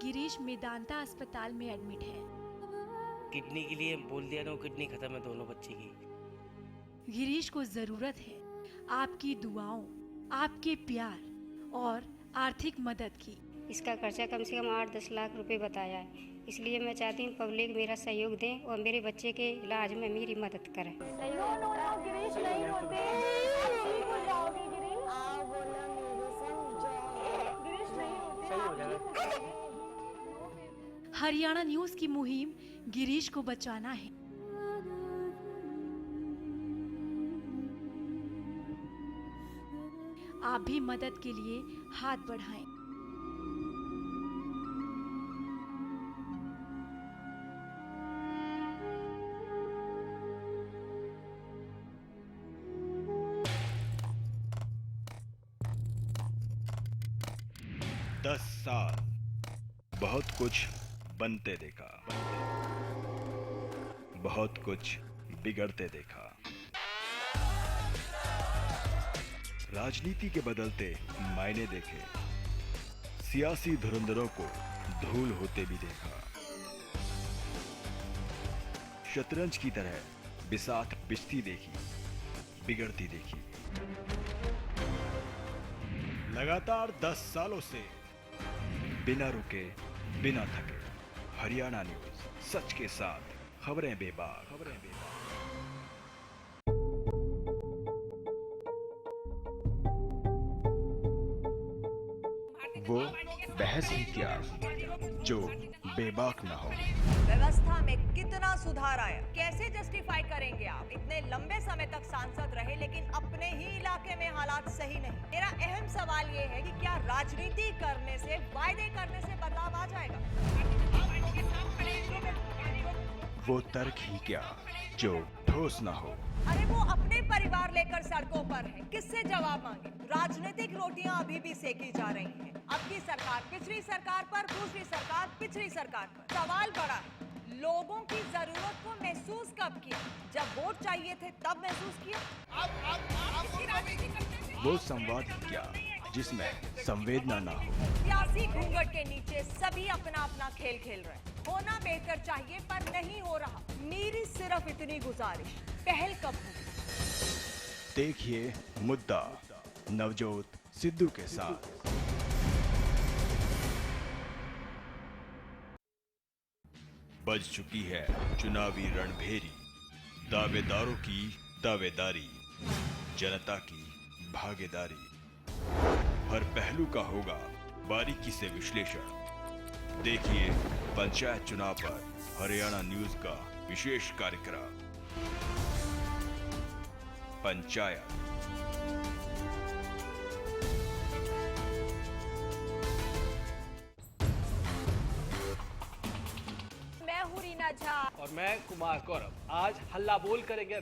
गिरीश मेदांता अस्पताल में एडमिट है। किडनी के लिए बोल दिया ना, किडनी खत्म है दोनों बच्चे की। गिरीश को जरूरत है आपकी दुआओं, आपके प्यार और आर्थिक मदद की। इसका खर्चा कम से कम 8-10 लाख रुपए बताया है। इसलिए मैं चाहती हूँ पब्लिक मेरा सहयोग दें और मेरे बच्चे के इलाज में मेरी मदद करें। गिरीश नहीं रोते, ठीक हो जाओगे गिरीश। गिरीश नहीं रोते। हरियाणा न्यूज की मुहिम गिरीश को बचाना है। आप भी मदद के लिए हाथ बढ़ाएं। दस साल बहुत कुछ बनते देखा, बहुत कुछ बिगड़ते देखा। राजनीति के बदलते मायने देखे, सियासी धुरंधरों को धूल होते भी देखा। शतरंज की तरह बिसात बिछती देखी, बिगड़ती देखी। लगातार 10 सालों से बिना रुके, बिना थके, हरियाणा न्यूज सच के साथ, खबरें बेबाक। वो बहस ही क्या जो बेबाक ना हो। व्यवस्था में कितना सुधार आया, कैसे जस्टिफाई करेंगे आप? इतने लंबे समय तक सांसद रहे लेकिन अपने ही इलाके में हालात सही नहीं। मेरा अहम सवाल ये है कि क्या राजनीति करने से, वायदे करने से बदलाव आ जाएगा? वो तर्क ही क्या जो ठोस ना हो। अरे वो अपने परिवार लेकर सड़कों पर है, किससे जवाब मांगे? राजनीतिक रोटियां अभी भी सेकी जा रही हैं। अब की सरकार पिछली सरकार पर, दूसरी सरकार पिछली सरकार पर। सवाल बड़ा है, लोगों की जरूरत को महसूस कब किया? जब वोट चाहिए थे तब महसूस किया? वो संवाद ही क्या जिसमें संवेदना ना हो। सियासी घूंघट के नीचे सभी अपना अपना खेल खेल रहे हैं। होना बेहतर चाहिए पर नहीं हो रहा। मेरी सिर्फ इतनी गुजारिश, पहल कब होगी? देखिए मुद्दा नवजोत सिद्धू के साथ। बज चुकी है चुनावी रणभेरी, दावेदारों की दावेदारी, जनता की भागीदारी। हर पहलू का होगा बारीकी से विश्लेषण। देखिए पंचायत चुनाव पर हरियाणा न्यूज का विशेष कार्यक्रम पंचायत। मैं हूं रीना झा और मैं कुमार गौरव। आज हल्ला बोल करेंगे।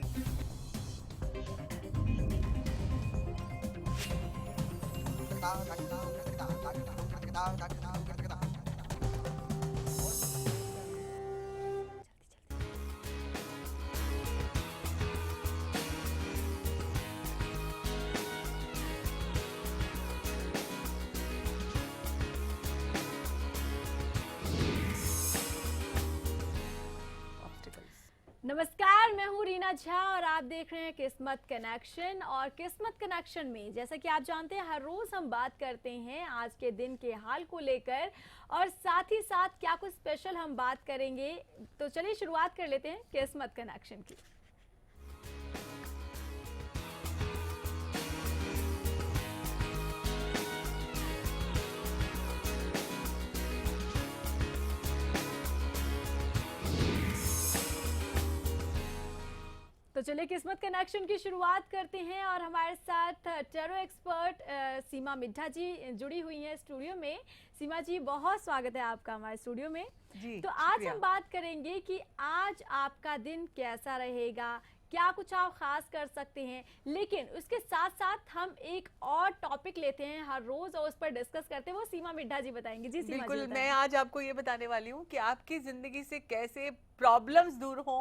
नमस्कार, मैं हूँ रीना झा और आप देख रहे हैं किस्मत कनेक्शन। और किस्मत कनेक्शन में जैसा कि आप जानते हैं हर रोज हम बात करते हैं आज के दिन के हाल को लेकर और साथ ही साथ क्या कुछ स्पेशल हम बात करेंगे। तो चलिए शुरुआत कर लेते हैं किस्मत कनेक्शन की। तो चलिए किस्मत कनेक्शन की शुरुआत करते हैं और हमारे साथ टेरो एक्सपर्ट सीमा मिड्ढा जी जुड़ी हुई हैं स्टूडियो में। सीमा जी, बहुत स्वागत है आपका हमारे स्टूडियो में जी। तो आज हम बात करेंगे कि आज आपका दिन कैसा रहेगा, क्या कुछ आप खास कर सकते हैं, लेकिन उसके साथ साथ हम एक और टॉपिक लेते हैं हर रोज और उस पर डिस्कस करते हैं, वो सीमा मिड्ढा जी बताएंगी। जी सीमा बिल्कुल, जी मैं आज आपको ये बताने वाली हूँ कि आपकी जिंदगी से कैसे प्रॉब्लम्स दूर हो,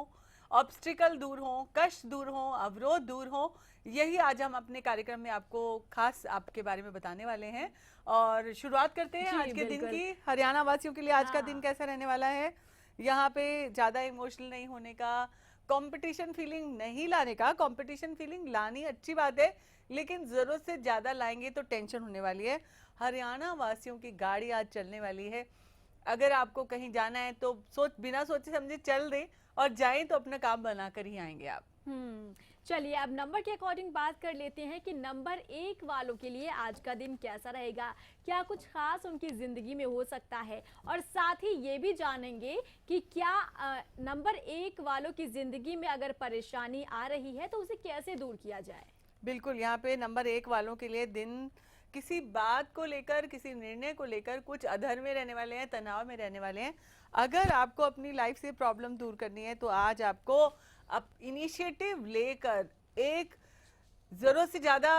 ऑब्स्टिकल दूर हो, कष्ट दूर हो, अवरोध दूर हो। यही आज हम अपने कार्यक्रम में आपको खास आपके बारे में बताने वाले हैं। और शुरुआत करते हैं आज के दिन की। हरियाणा वासियों के लिए आज का दिन कैसा रहने वाला है? यहाँ पे ज्यादा इमोशनल नहीं होने का, कंपटीशन फीलिंग नहीं लाने का। कंपटीशन फीलिंग लानी अच्छी बात है, लेकिन जरूरत से ज्यादा लाएंगे तो टेंशन होने वाली है। हरियाणा वासियों की गाड़ी आज चलने वाली है। अगर आपको कहीं जाना है तो बिना सोचे समझे चल दे और जाएं तो अपना काम बना कर ही आएंगे आप। चलिए अब नंबर के अकॉर्डिंग बात कर लेते हैं कि नंबर 1 वालों के लिए आज का दिन कैसा रहेगा, क्या कुछ खास उनकी जिंदगी में हो सकता है, और साथ ही ये भी जानेंगे कि क्या नंबर 1 वालों की जिंदगी में अगर परेशानी आ रही है तो उसे कैसे दूर किया जाए। बिल्कुल, यहाँ पे नंबर 1 वालों के लिए दिन किसी बात को लेकर, किसी निर्णय को लेकर कुछ अधर में रहने वाले हैं, तनाव में रहने वाले हैं। अगर आपको अपनी लाइफ से प्रॉब्लम दूर करनी है तो आज आपको इनिशिएटिव लेकर एक जरूरत से ज्यादा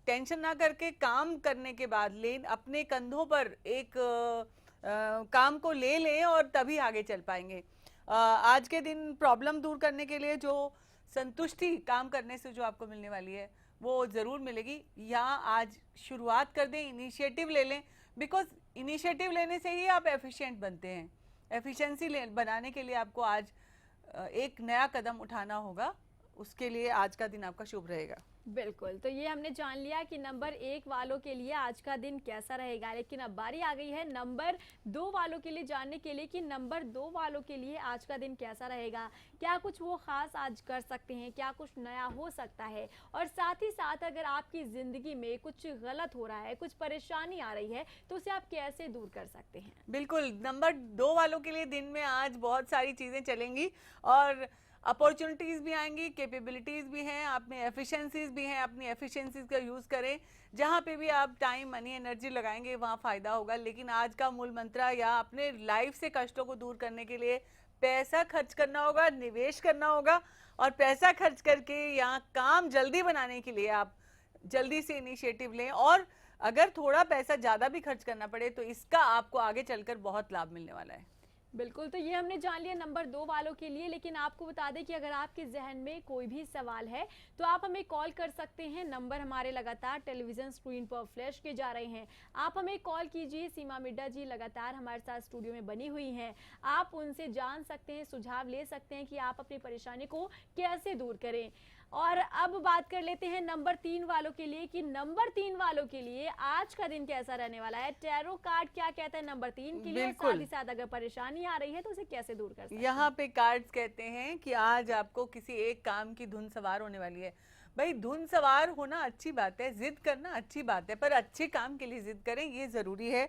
टेंशन ना करके काम करने के बाद अपने कंधों पर एक काम को ले लें और तभी आगे चल पाएंगे। आज के दिन प्रॉब्लम दूर करने के लिए जो संतुष्टि काम करने से जो आपको मिलने वाली है वो ज़रूर मिलेगी। यहाँ आज शुरुआत कर दें, इनिशिएटिव ले लें, बिकॉज इनिशिएटिव लेने से ही आप एफिशिएंट बनते हैं। एफिशिएंसी बनाने के लिए आपको आज एक नया कदम उठाना होगा, उसके लिए आज का दिन आपका शुभ रहेगा। बिल्कुल, तो ये हमने जान लिया कि नंबर 1 वालों के लिए आज का दिन कैसा रहेगा, लेकिन अब बारी आ गई है नंबर 2 वालों के लिए जानने के लिए कि नंबर 2 वालों के लिए आज का दिन कैसा रहेगा। क्या कुछ वो खास आज कर सकते हैं, क्या कुछ नया हो सकता है, और साथ ही साथ अगर आपकी ज़िंदगी में कुछ गलत हो रहा है, कुछ परेशानी आ रही है, तो उसे आप कैसे दूर कर सकते हैं। बिल्कुल, नंबर 2 वालों के लिए दिन में आज बहुत सारी चीज़ें चलेंगी और अपॉर्चुनिटीज़ भी आएंगी, कैपेबिलिटीज़ भी हैं, आप में एफिशिएंसीज भी हैं। अपनी एफिशिएंसीज का यूज़ करें, जहाँ पे भी आप टाइम, मनी, एनर्जी लगाएंगे वहाँ फ़ायदा होगा। लेकिन आज का मूल मंत्र या अपने लाइफ से कष्टों को दूर करने के लिए पैसा खर्च करना होगा, निवेश करना होगा, और पैसा खर्च करके यहाँ काम जल्दी बनाने के लिए आप जल्दी से इनिशिएटिव लें। और अगर थोड़ा पैसा ज़्यादा भी खर्च करना पड़े तो इसका आपको आगे चलकर बहुत लाभ मिलने वाला है। बिल्कुल, तो ये हमने जान लिया नंबर 2 वालों के लिए। लेकिन आपको बता दें कि अगर आपके जहन में कोई भी सवाल है तो आप हमें कॉल कर सकते हैं। नंबर हमारे लगातार टेलीविजन स्क्रीन पर फ्लैश किए जा रहे हैं, आप हमें कॉल कीजिए। सीमा मिड्डा जी लगातार हमारे साथ स्टूडियो में बनी हुई हैं, आप उनसे जान सकते हैं, सुझाव ले सकते हैं कि आप अपनी परेशानी को कैसे दूर करें। और अब बात कर लेते हैं नंबर 3 वालों के लिए कि नंबर 3 वालों के लिए आज का दिन कैसा रहने वाला है। टैरो कार्ड क्या कहता है नंबर 3 के लिए, साथ ही साथ अगर परेशानी आ रही है तो उसे कैसे दूर कर सकते हैं। यहाँ पे कार्ड्स कहते हैं कि आज आपको किसी एक काम की धुन सवार होने वाली है। भाई, धुन सवार होना अच्छी बात है, जिद करना अच्छी बात है, पर अच्छे काम के लिए जिद करें, ये जरूरी है।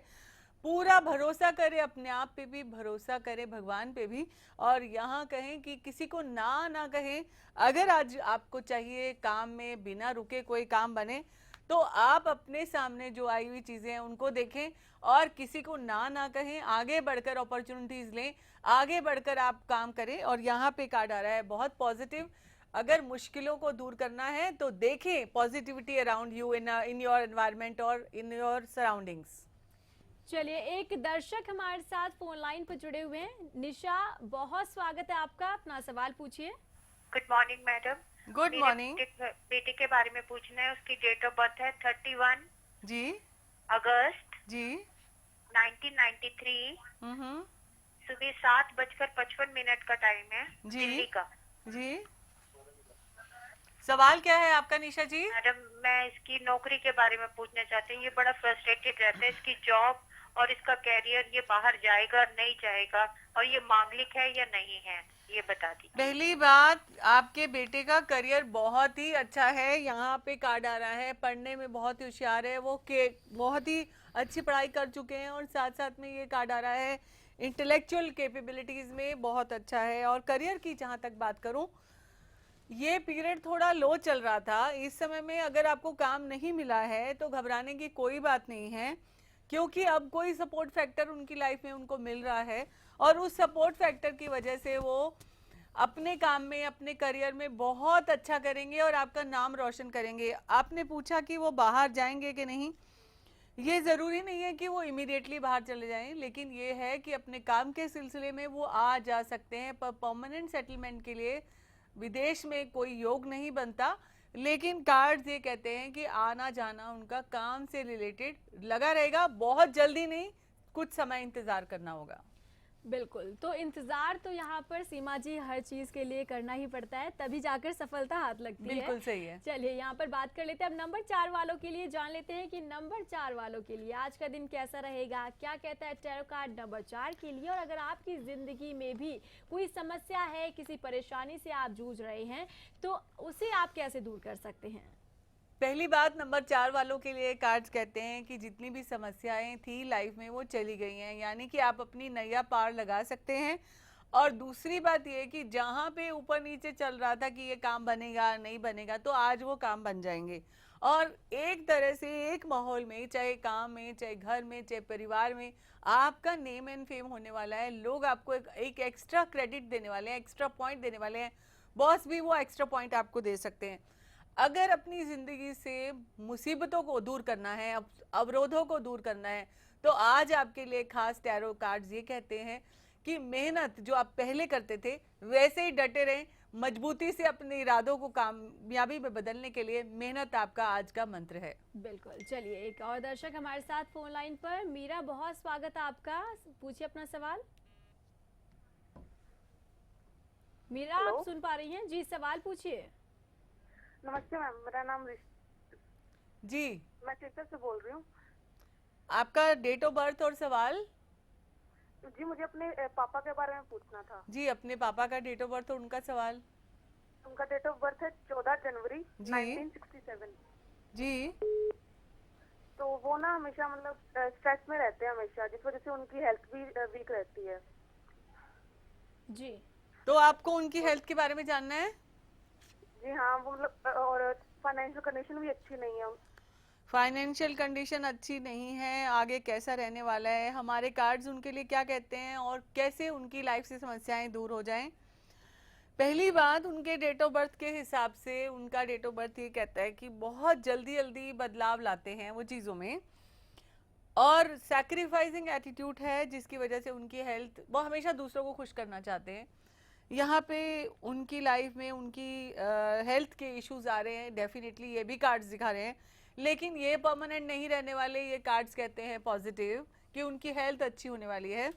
पूरा भरोसा करें, अपने आप पे भी भरोसा करें, भगवान पे भी। और यहाँ कहें कि किसी को ना कहें। अगर आज आपको चाहिए काम में बिना रुके कोई काम बने तो आप अपने सामने जो आई हुई चीज़ें हैं उनको देखें और किसी को ना कहें। आगे बढ़कर अपॉर्चुनिटीज़ लें, आगे बढ़कर आप काम करें। और यहाँ पे कार्ड आ रहा है बहुत पॉजिटिव। अगर मुश्किलों को दूर करना है तो देखें positivity around you in your environment और इन योर सराउंडिंग्स। चलिए, एक दर्शक हमारे साथ फोन लाइन पर जुड़े हुए हैं। निशा, बहुत स्वागत है आपका, अपना सवाल पूछिए। Good morning madam. Good morning. बेटे के बारे में पूछना है। उसकी डेट ऑफ बर्थ है 31 जी अगस्त जी 1993। सुबह 7:55 का टाइम है जी दिल्ली का। जी, सवाल क्या है आपका निशा जी? मैडम, मैं इसकी नौकरी के बारे में पूछना चाहती हूँ। ये बड़ा फ्रस्ट्रेटेड रहता है, इसकी जॉब और इसका कैरियर, ये बाहर जाएगा नहीं जाएगा, और ये मांगलिक है या नहीं है, ये बता दी। पहली बात, आपके बेटे का करियर बहुत ही अच्छा है। यहाँ पे कार्ड आ रहा है, पढ़ने में बहुत ही होशियार है, वो बहुत ही अच्छी पढ़ाई कर चुके हैं। और साथ साथ में ये कार्ड आ रहा है इंटेलेक्चुअल कैपेबिलिटीज में बहुत अच्छा है। और करियर की जहाँ तक बात करूँ, ये पीरियड थोड़ा लो चल रहा था। इस समय में अगर आपको काम नहीं मिला है तो घबराने की कोई बात नहीं है, क्योंकि अब कोई सपोर्ट फैक्टर उनकी लाइफ में उनको मिल रहा है और उस सपोर्ट फैक्टर की वजह से वो अपने काम में, अपने करियर में बहुत अच्छा करेंगे और आपका नाम रोशन करेंगे। आपने पूछा कि वो बाहर जाएंगे कि नहीं, ये ज़रूरी नहीं है कि वो इमीडिएटली बाहर चले जाएं, लेकिन ये है कि अपने काम के सिलसिले में वो आ जा सकते हैं। पर परमानेंट सेटलमेंट के लिए विदेश में कोई योग नहीं बनता। लेकिन कार्ड्स ये कहते हैं कि आना जाना उनका काम से रिलेटेड लगा रहेगा। बहुत जल्दी नहीं, कुछ समय इंतजार करना होगा। बिल्कुल, तो इंतजार तो यहाँ पर सीमा जी हर चीज के लिए करना ही पड़ता है, तभी जाकर सफलता हाथ लगती है। बिल्कुल सही है। चलिए, यहाँ पर बात कर लेते हैं अब नंबर 4 वालों के लिए। जान लेते हैं कि नंबर 4 वालों के लिए आज का दिन कैसा रहेगा, क्या कहता है टैरो कार्ड नंबर 4 के लिए। और अगर आपकी जिंदगी में भी कोई समस्या है, किसी परेशानी से आप जूझ रहे हैं, तो उसे आप कैसे दूर कर सकते हैं। पहली बात, नंबर 4 वालों के लिए कार्ड्स कहते हैं कि जितनी भी समस्याएं थी लाइफ में वो चली गई हैं, यानी कि आप अपनी नैया पार लगा सकते हैं। और दूसरी बात ये कि जहाँ पे ऊपर नीचे चल रहा था कि ये काम बनेगा नहीं बनेगा, तो आज वो काम बन जाएंगे। और एक तरह से एक माहौल में, चाहे काम में, चाहे घर में, चाहे परिवार में, आपका नेम एंड फेम होने वाला है। लोग आपको एक एक्स्ट्रा क्रेडिट देने वाले हैं, एक्स्ट्रा पॉइंट देने वाले हैं। बॉस भी वो एक्स्ट्रा पॉइंट आपको दे सकते हैं। अगर अपनी ज़िंदगी से मुसीबतों को दूर करना है, अवरोधों को दूर करना है, तो आज आपके लिए खास टैरो कार्ड्स ये कहते हैं कि मेहनत जो आप पहले करते थे वैसे ही डटे रहें, मजबूती से अपने इरादों को कामयाबी में बदलने के लिए मेहनत आपका आज का मंत्र है। बिल्कुल। चलिए एक और दर्शक हमारे साथ फोन लाइन पर। मीरा, बहुत स्वागत है आपका, पूछिए अपना सवाल। मीरा, आप सुन पा रही हैं? जी, सवाल पूछिए। नमस्ते मैम, मेरा नाम जी, मैं चित्तर से बोल रही हूँ। आपका डेट ऑफ बर्थ और सवाल? जी, मुझे अपने पापा के बारे में पूछना था। जी, अपने पापा का डेट ऑफ बर्थ और उनका सवाल? उनका डेट ऑफ बर्थ है 14 जनवरी 1967। जी। तो वो ना हमेशा मतलब स्ट्रेस में रहते हैं हमेशा, जिस वजह से उनकी हेल्थ भी वीक रहती है। जी। तो आपको उनकी हेल्थ के बारे में जानना है? जी हाँ, वो मतलब और फाइनेंशियल कंडीशन भी अच्छी नहीं है। फाइनेंशियल कंडीशन अच्छी नहीं है, आगे कैसा रहने वाला है, हमारे कार्ड्स उनके लिए क्या कहते हैं और कैसे उनकी लाइफ से समस्याएं दूर हो जाएं। पहली बात, उनके डेट ऑफ बर्थ के हिसाब से उनका डेट ऑफ बर्थ ये कहता है कि बहुत जल्दी जल्दी बदलाव लाते हैं वो चीज़ों में, और सैक्रिफाइसिंग एटीट्यूड है जिसकी वजह से उनकी हेल्थ, वो हमेशा दूसरों को खुश करना चाहते हैं। यहाँ पे उनकी लाइफ में उनकी हेल्थ के इश्यूज आ रहे हैं, डेफिनेटली ये भी कार्ड्स दिखा रहे हैं, लेकिन ये परमानेंट नहीं रहने वाले। ये कार्ड्स कहते हैं पॉजिटिव कि उनकी हेल्थ अच्छी होने वाली है।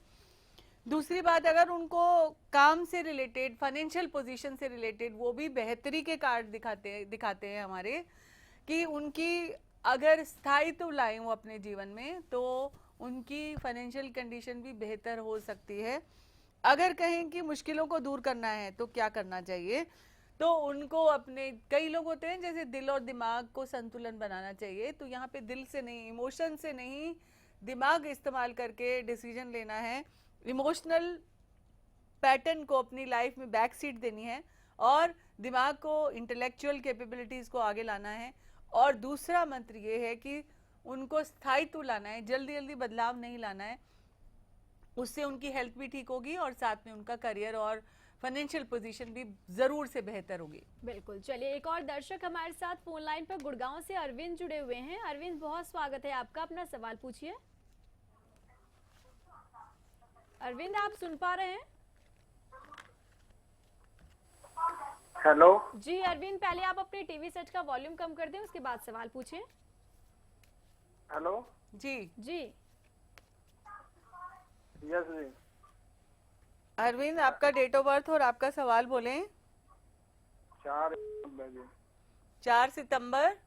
दूसरी बात, अगर उनको काम से रिलेटेड, फाइनेंशियल पोजीशन से रिलेटेड वो भी बेहतरी के कार्ड दिखाते हैं हमारे, कि उनकी अगर स्थायित्व लाएं वो अपने जीवन में तो उनकी फाइनेंशियल कंडीशन भी बेहतर हो सकती है। अगर कहें कि मुश्किलों को दूर करना है तो क्या करना चाहिए, तो उनको अपने, कई लोग होते हैं जैसे दिल और दिमाग को संतुलन बनाना चाहिए, तो यहाँ पे दिल से नहीं, इमोशन से नहीं, दिमाग इस्तेमाल करके डिसीजन लेना है। इमोशनल पैटर्न को अपनी लाइफ में बैक सीट देनी है और दिमाग को, इंटेलेक्चुअल कैपेबिलिटीज़ को आगे लाना है। और दूसरा मंत्र ये है कि उनको स्थायित्व लाना है, जल्दी जल्दी बदलाव नहीं लाना है, उससे उनकी हेल्थ भी ठीक होगी और साथ में उनका करियर और फाइनेंशियल पोजीशन भी जरूर से बेहतर होगी। बिल्कुल। चलिए एक और दर्शक हमारे साथ फोन लाइन पर गुड़गांव से अरविंद जुड़े हुए हैं। अरविंद, बहुत स्वागत है आपका, अपना सवाल पूछिए। अरविंद, आप सुन पा रहे हैं? हेलो जी अरविंद, पहले आप अपने टीवी सेट का वॉल्यूम कम कर दें, उसके बाद सवाल पूछें। हेलो जी जी यस जी। अरविंद, आपका डेट ऑफ बर्थ और आपका सवाल बोलें। 4 सितंबर।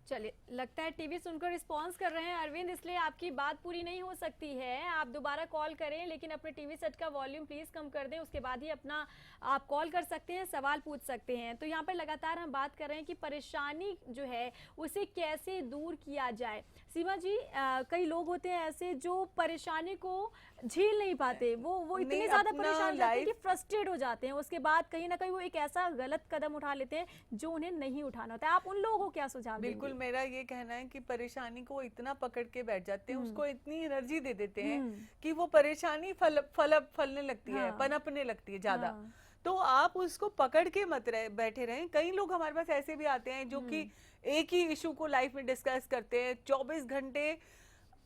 चलिए, लगता है टीवी सुनकर रिस्पॉन्स कर रहे हैं अरविंद, इसलिए आपकी बात पूरी नहीं हो सकती है। आप दोबारा कॉल करें, लेकिन अपने टीवी सेट का वॉल्यूम प्लीज कम कर दें, उसके बाद ही अपना आप कॉल कर सकते हैं, सवाल पूछ सकते हैं। तो यहाँ पर लगातार हम बात कर रहे हैं कि परेशानी जो है उसे कैसे दूर किया जाए। सीमा जी, कई लोग होते हैं ऐसे जो परेशानी को झेल नहीं पाते, वो इतने ज्यादा परेशान जाते हैं कि फ्रस्ट्रेट हो जाते हैं, उसके बाद कहीं ना कहीं वो एक ऐसा गलत कदम उठा लेते हैं जो उन्हें नहीं उठाना होता है। आप उन लोगों को क्या सुझाव देंगे? बिल्कुल, मेरा ये कहना है कि परेशानी को इतना पकड़ के बैठ जाते हैं, उसको इतनी एनर्जी दे देते हैं कि वो परेशानी फलने लगती है, पनपने लगती है ज्यादा। तो आप उसको पकड़ के मत बैठे रहें। कई लोग हमारे पास ऐसे भी आते हैं जो कि एक ही इशू को लाइफ में डिस्कस करते हैं, 24 घंटे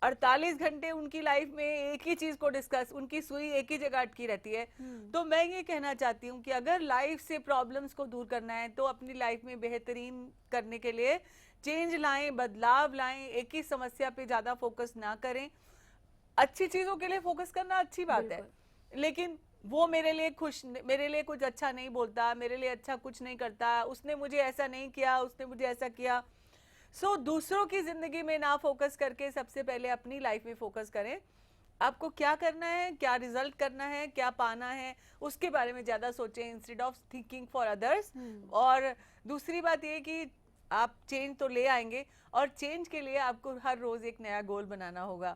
48 घंटे उनकी लाइफ में एक ही चीज को डिस्कस, उनकी सुई एक ही जगह अटकी रहती है। तो मैं ये कहना चाहती हूँ कि अगर लाइफ से प्रॉब्लम्स को दूर करना है तो अपनी लाइफ में बेहतरीन करने के लिए चेंज लाएं, बदलाव लाएं, एक ही समस्या पे ज्यादा फोकस ना करें। अच्छी चीजों के लिए फोकस करना अच्छी बात है, लेकिन वो मेरे लिए कुछ अच्छा नहीं बोलता, मेरे लिए अच्छा कुछ नहीं करता, उसने मुझे ऐसा नहीं किया, उसने मुझे ऐसा किया। दूसरों की जिंदगी में ना फोकस करके सबसे पहले अपनी लाइफ में फोकस करें। आपको क्या करना है, क्या रिजल्ट करना है, क्या पाना है, उसके बारे में ज्यादा सोचें instead of thinking for others. और दूसरी बात ये कि आप चेंज तो ले आएंगे, और चेंज के लिए आपको हर रोज एक नया गोल बनाना होगा।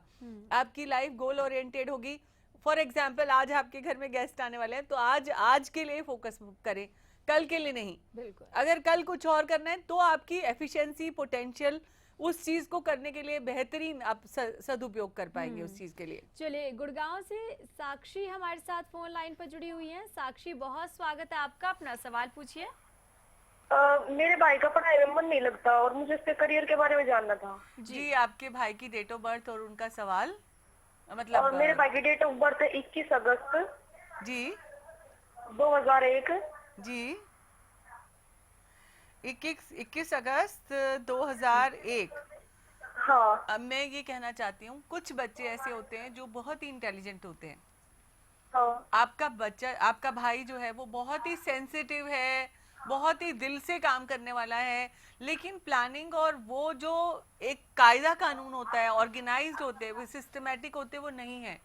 आपकी लाइफ गोल ओरिएंटेड होगी। फॉर एग्जाम्पल, आज आपके घर में गेस्ट आने वाले हैं, तो आज के लिए फोकस करें, कल के लिए नहीं। बिल्कुल। अगर कल कुछ और करना है तो आपकी एफिशिएंसी, पोटेंशियल उस चीज को करने के लिए बेहतरीन आप सदुपयोग कर पाएंगे उस चीज के लिए। चलिए, गुड़गांव से साक्षी हमारे साथ फोन लाइन पर जुड़ी हुई हैं। साक्षी, बहुत स्वागत है आपका, अपना सवाल पूछिए। मेरे भाई का पढ़ाई में मन नहीं लगता और मुझे इसके करियर के बारे में जानना था। जी, आपके भाई की डेट ऑफ बर्थ और उनका सवाल, मतलब मेरे भाई की डेट ऑफ बर्थ है 21 अगस्त जी 2001 जी 21 अगस्त 2001। हाँ। अब मैं ये कहना चाहती हूँ, कुछ बच्चे ऐसे होते हैं जो बहुत ही इंटेलिजेंट होते हैं। हाँ। आपका भाई जो है वो बहुत ही सेंसिटिव है, बहुत ही दिल से काम करने वाला है, लेकिन प्लानिंग और वो जो एक कायदा कानून होता है, ऑर्गेनाइज्ड होते हैं, वो सिस्टमेटिक होते हैं, वो नहीं है।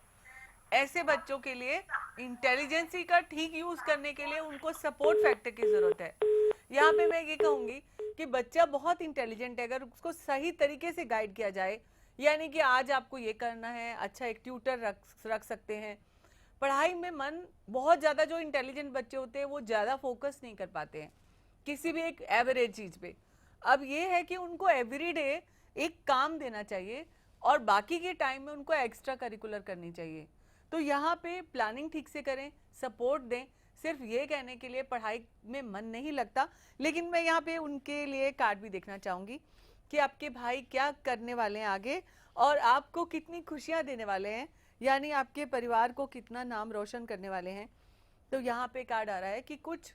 ऐसे बच्चों के लिए इंटेलिजेंसी का ठीक यूज करने के लिए उनको सपोर्ट फैक्टर की जरूरत है। यहाँ पे मैं ये कहूंगी कि बच्चा बहुत इंटेलिजेंट है, अगर उसको सही तरीके से गाइड किया जाए, यानी कि आज आपको ये करना है, अच्छा एक ट्यूटर रख सकते हैं। पढ़ाई में मन बहुत ज़्यादा, जो इंटेलिजेंट बच्चे होते हैं वो ज़्यादा फोकस नहीं कर पाते हैं किसी भी एक एवरेज चीज़ पे। अब ये है कि उनको एवरीडे एक काम देना चाहिए और बाकी के टाइम में उनको एक्स्ट्रा करिकुलर करनी चाहिए। तो यहाँ पे प्लानिंग ठीक से करें, सपोर्ट दें। सिर्फ ये कहने के लिए पढ़ाई में मन नहीं लगता, लेकिन मैं यहाँ पे उनके लिए कार्ड भी देखना चाहूँगी कि आपके भाई क्या करने वाले हैं आगे और आपको कितनी खुशियाँ देने वाले हैं, यानी आपके परिवार को कितना नाम रोशन करने वाले हैं। तो यहाँ पे कार्ड आ रहा है कि कुछ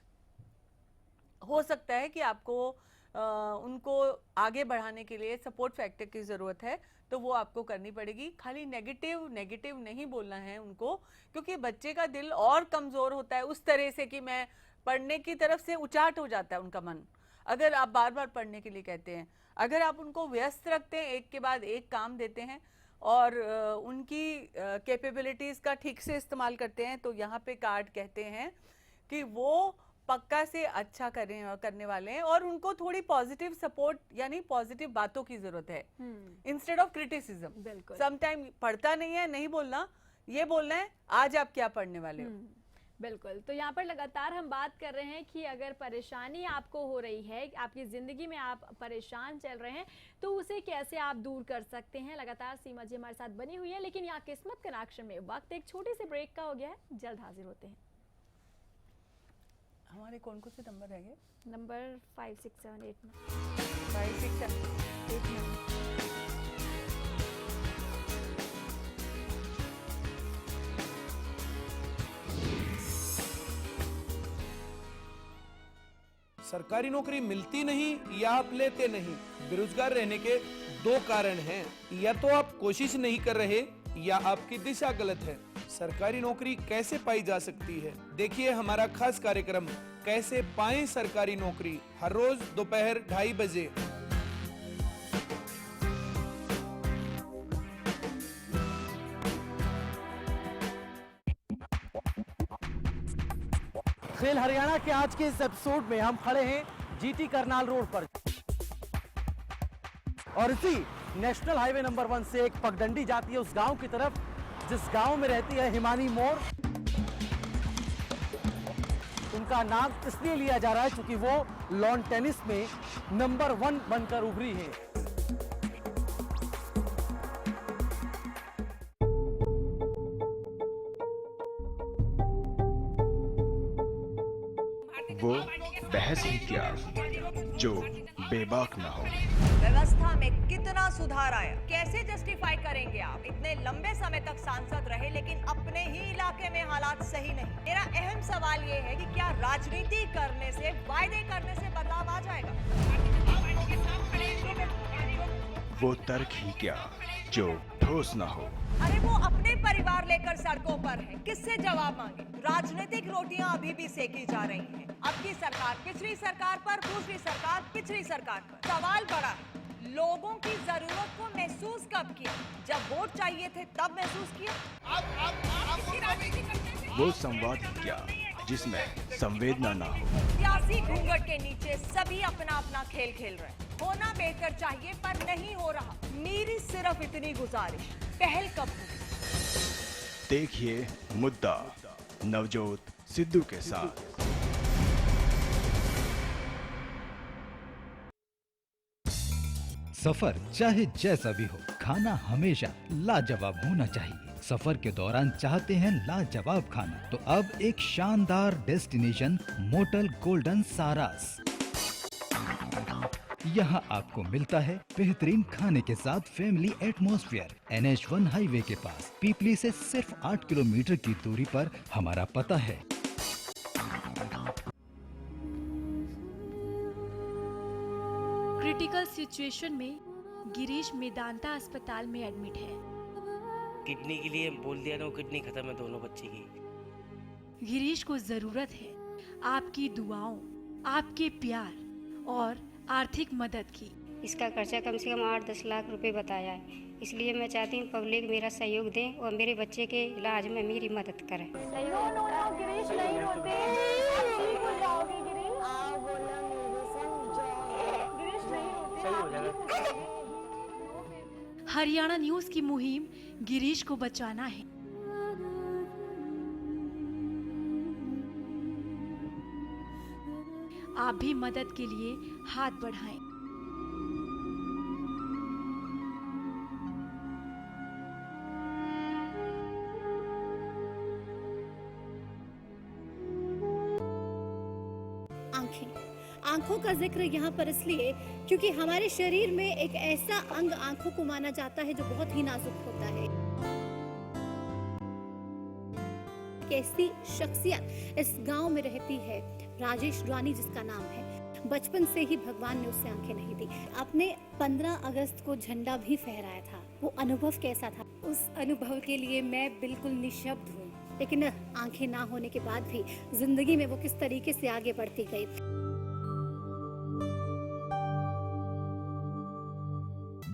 हो सकता है कि आपको उनको आगे बढ़ाने के लिए सपोर्ट फैक्टर की ज़रूरत है, तो वो आपको करनी पड़ेगी। खाली नेगेटिव नहीं बोलना है उनको, क्योंकि बच्चे का दिल और कमज़ोर होता है उस तरह से कि मैं पढ़ने की तरफ से उचाट हो जाता है उनका मन, अगर आप बार बार पढ़ने के लिए कहते हैं। अगर आप उनको व्यस्त रखते हैं, एक के बाद एक काम देते हैं और उनकी कैपेबिलिटीज़ का ठीक से इस्तेमाल करते हैं, तो यहाँ पे कार्ड कहते हैं कि वो पक्का से अच्छा करने वाले हैं और उनको थोड़ी पॉजिटिव सपोर्ट यानी पॉजिटिव बातों की जरूरत है इंस्टेड ऑफ क्रिटिसिज्म। बिल्कुल। समटाइम पढ़ता नहीं है, नहीं बोलना, ये बोलना है आज आप क्या पढ़ने वाले हो। बिल्कुल। तो यहाँ पर लगातार हम बात कर रहे हैं कि अगर परेशानी आपको हो रही है, आपकी ज़िंदगी में आप परेशान चल रहे हैं, तो उसे कैसे आप दूर कर सकते हैं। लगातार सीमा जी हमारे साथ बनी हुई है, लेकिन यहाँ किस्मत कनेक्शन में वक्त एक छोटे से ब्रेक का हो गया है, जल्द हाजिर होते हैं। हमारे कौन से नंबर रहेंगे? नंबर 5, 6, 7, 8, 9। 5, 6, 7, 8, 9। सरकारी नौकरी मिलती नहीं या आप लेते नहीं, बेरोजगार रहने के दो कारण हैं। या तो आप कोशिश नहीं कर रहे या आपकी दिशा गलत है। सरकारी नौकरी कैसे पाई जा सकती है, देखिए हमारा खास कार्यक्रम कैसे पाएं सरकारी नौकरी, हर रोज दोपहर 2:30 बजे। खेल हरियाणा के आज के इस एपिसोड में हम खड़े हैं जीटी करनाल रोड पर और इसी नेशनल हाईवे नंबर 1 से एक पगडंडी जाती है उस गांव की तरफ जिस गांव में रहती है हिमानी मोर। उनका नाम इसलिए लिया जा रहा है क्योंकि वो लॉन टेनिस में नंबर 1 बनकर उभरी है। वो बहस ही क्या जो बेबाक ना हो। व्यवस्था में कितना सुधार आया, कैसे जस्टिफाई करेंगे आप? इतने लंबे समय तक सांसद रहे लेकिन अपने ही इलाके में हालात सही नहीं। मेरा अहम सवाल ये है कि क्या राजनीति करने से, वायदे करने से बदलाव आ जाएगा? वो तर्क ही क्या जो ठोस ना हो। अरे वो अपने परिवार लेकर सड़कों पर है, किससे जवाब मांगे? राजनीतिक रोटियां अभी भी सेकी जा रही हैं। अब की सरकार पिछली सरकार पर, दूसरी सरकार पिछली सरकार पर। सवाल बड़ा है, लोगों की जरूरत को महसूस कब किया? जब वोट चाहिए थे तब महसूस किया? वो संवाद ही क्या जिसमें संवेदना ना हो। सियासी घूंघट के नीचे सभी अपना अपना खेल खेल रहे हैं। होना बेहतर चाहिए पर नहीं हो रहा। मेरी सिर्फ इतनी गुजारिश, पहल कब होगी? देखिए मुद्दा नवजोत सिद्धू के साथ। सफर चाहे जैसा भी हो, खाना हमेशा लाजवाब होना चाहिए। सफर के दौरान चाहते हैं लाजवाब खाना, तो अब एक शानदार डेस्टिनेशन मोटल गोल्डन सारास। यहाँ आपको मिलता है बेहतरीन खाने के साथ फैमिली एटमॉस्फेयर। NH1 हाईवे के पास पीपली से सिर्फ 8 किलोमीटर की दूरी पर हमारा पता है। क्रिटिकल सिचुएशन में गिरीश मेदांता अस्पताल में एडमिट है। किडनी के लिए बोल दिया ना, वो किडनी खत्म है दोनों बच्चे की। गिरीश को जरूरत है आपकी दुआओं, आपके प्यार और आर्थिक मदद की। इसका खर्चा कम से कम 8-10 लाख रुपए बताया है, इसलिए मैं चाहती हूँ पब्लिक मेरा सहयोग दें और मेरे बच्चे के इलाज में मेरी मदद करें। गिरीश नहीं रोते, आप ठीक हो जाओगे गिरीश। गिरीश नहीं रोते। हरियाणा न्यूज की मुहिम गिरीश को बचाना है। आप भी मदद के लिए हाथ बढ़ाएं। आंखों का जिक्र यहाँ पर इसलिए क्योंकि हमारे शरीर में एक ऐसा अंग आंखों को माना जाता है जो बहुत ही नाजुक होता है। कैसी शख्सियत इस गांव में रहती है, राजेश रानी जिसका नाम है। बचपन से ही भगवान ने उसे आंखें नहीं दी। आपने 15 अगस्त को झंडा भी फहराया था, वो अनुभव कैसा था? उस अनुभव के लिए मैं बिल्कुल निशब्द हूँ, लेकिन आंखें ना होने के बाद भी जिंदगी में वो किस तरीके से आगे बढ़ती गई।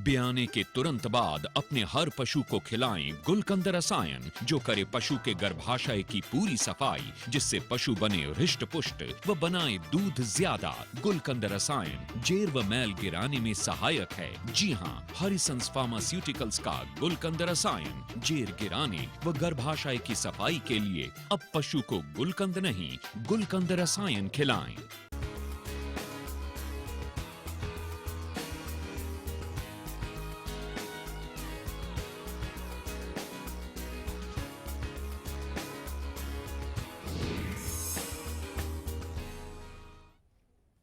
ब्याने के तुरंत बाद अपने हर पशु को खिलाएं गुलकंद रसायन, जो करे पशु के गर्भाशय की पूरी सफाई, जिससे पशु बने हृष्ट पुष्ट व बनाए दूध ज्यादा। गुलकंद रसायन जेर व मैल गिराने में सहायक है। जी हाँ, हरिसंस फार्मास्यूटिकल्स का गुलकंद रसायन जेर गिराने व गर्भाशय की सफाई के लिए। अब पशु को गुलकंद नहीं, गुलकंद रसायन खिलाएं।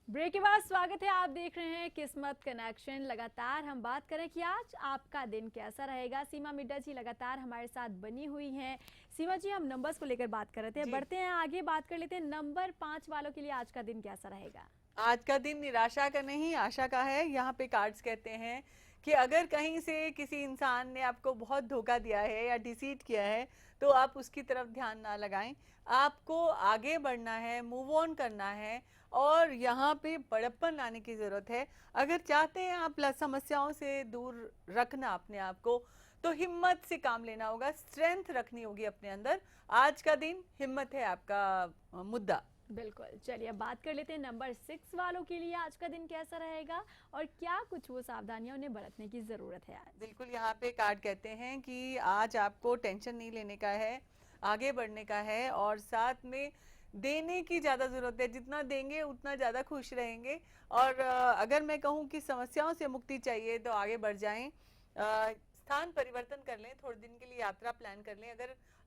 ब्रेक के बाद स्वागत है। आप देख रहे हैं किस्मत कनेक्शन। लगातार हम बात करें कि आज आपका दिन कैसा रहेगा। सीमा मिड्डा जी लगातार हमारे साथ बनी हुई हैं। सीमा जी, हम नंबर्स को लेकर बात कर रहे थे, बढ़ते हैं आगे, बात कर लेते हैं नंबर 5 वालों के लिए आज का दिन कैसा रहेगा। आज का दिन निराशा का नहीं, आशा का है। यहाँ पे कार्ड्स कहते हैं कि अगर कहीं से किसी इंसान ने आपको बहुत धोखा दिया है या डिसीट किया है तो आप उसकी तरफ ध्यान ना लगाएं। आपको आगे बढ़ना है, मूव ऑन करना है और यहाँ पे बड़प्पन लाने की ज़रूरत है। अगर चाहते हैं आप समस्याओं से दूर रखना अपने आप को, तो हिम्मत से काम लेना होगा, स्ट्रेंथ रखनी होगी अपने अंदर। आज का दिन हिम्मत है आपका मुद्दा। बिल्कुल, चलिए अब बात कर लेते हैं नंबर 6 वालों के लिए आज का दिन कैसा रहेगा और क्या कुछ वो सावधानियां उन्हें बरतने की जरूरत है आज। बिल्कुल, यहाँ पे कार्ड कहते हैं कि आज आपको टेंशन नहीं लेने का है, आगे बढ़ने का है और साथ में देने की ज़्यादा ज़रूरत है। जितना देंगे उतना ज़्यादा खुश रहेंगे। और अगर मैं कहूँ कि समस्याओं से मुक्ति चाहिए तो आगे बढ़ जाएं, स्थान परिवर्तन कर लें, थोड़े दिन के लिए यात्रा प्लान कर लें।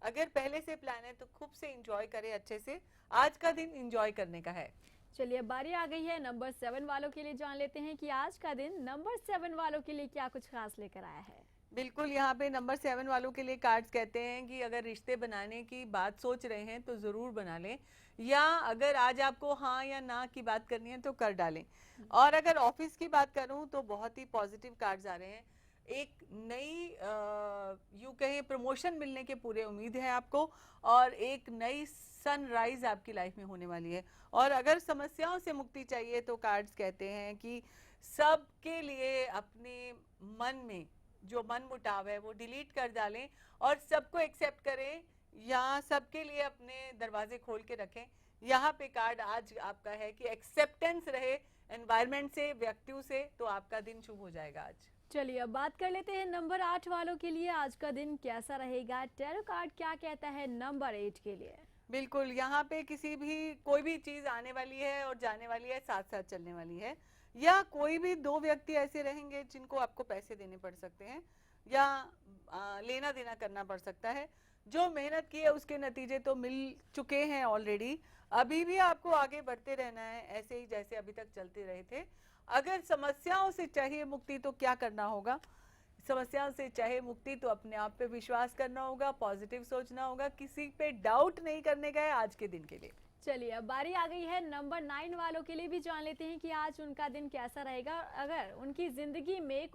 अगर पहले से प्लान है तो खूब से एंजॉय करें अच्छे से। आज का दिन एंजॉय करने का है। चलिए बारी आ गई है नंबर 7 वालों के लिए। जान लेते हैं कि आज का दिन नंबर 7 वालों के लिए क्या कुछ खास लेकर आया है। बिल्कुल, यहाँ पे नंबर 7 वालों के लिए कार्ड्स कहते हैं कि अगर रिश्ते बनाने की बात सोच रहे हैं तो ज़रूर बना लें, या अगर आज आपको हाँ या ना की बात करनी है तो कर डालें। और अगर ऑफिस की बात करूँ तो बहुत ही पॉजिटिव कार्ड्स आ रहे हैं। एक नई यूँ कहें प्रमोशन मिलने के पूरे उम्मीद है आपको और एक नई सनराइज आपकी लाइफ में होने वाली है। और अगर समस्याओं से मुक्ति चाहिए तो कार्ड्स कहते हैं कि सबके लिए अपने मन में जो मन मुटाव है वो डिलीट कर डालें और सबको एक्सेप्ट करें, या सबके लिए अपने दरवाजे खोल के रखें। यहाँ पे कार्ड आज आपका है कि एक्सेप्टेंस रहे एनवायरनमेंट से, व्यक्तियों से, तो आपका दिन शुभ हो जाएगा आज। चलिए अब बात कर लेते हैं नंबर 8 वालों के लिए आज का दिन कैसा रहेगा। टैरो कार्ड क्या कहता है नंबर 8 के लिए। बिल्कुल, यहाँ पे कोई भी चीज आने वाली है और जाने वाली है, साथ साथ चलने वाली है। या कोई भी दो व्यक्ति ऐसे रहेंगे जिनको आपको पैसे देने पड़ सकते हैं या लेना देना करना पड़ सकता है। जो मेहनत की है उसके नतीजे तो मिल चुके हैं ऑलरेडी। अभी भी आपको आगे बढ़ते रहना है ऐसे ही जैसे अभी तक चलते रहे थे। अगर समस्याओं से चाहिए मुक्ति तो क्या करना होगा? समस्याओं से चाहे मुक्ति तो अपने आप पे विश्वास करना होगा, पॉजिटिव सोचना होगा, किसी पे डाउट नहीं करने का है आज के दिन के लिए। चलिए अब बारी आ गई है नंबर 9 वालों के लिए भी जान लेते हैं कि आज उनका दिन कैसा रहेगा। अगर उनकी जिंदगी में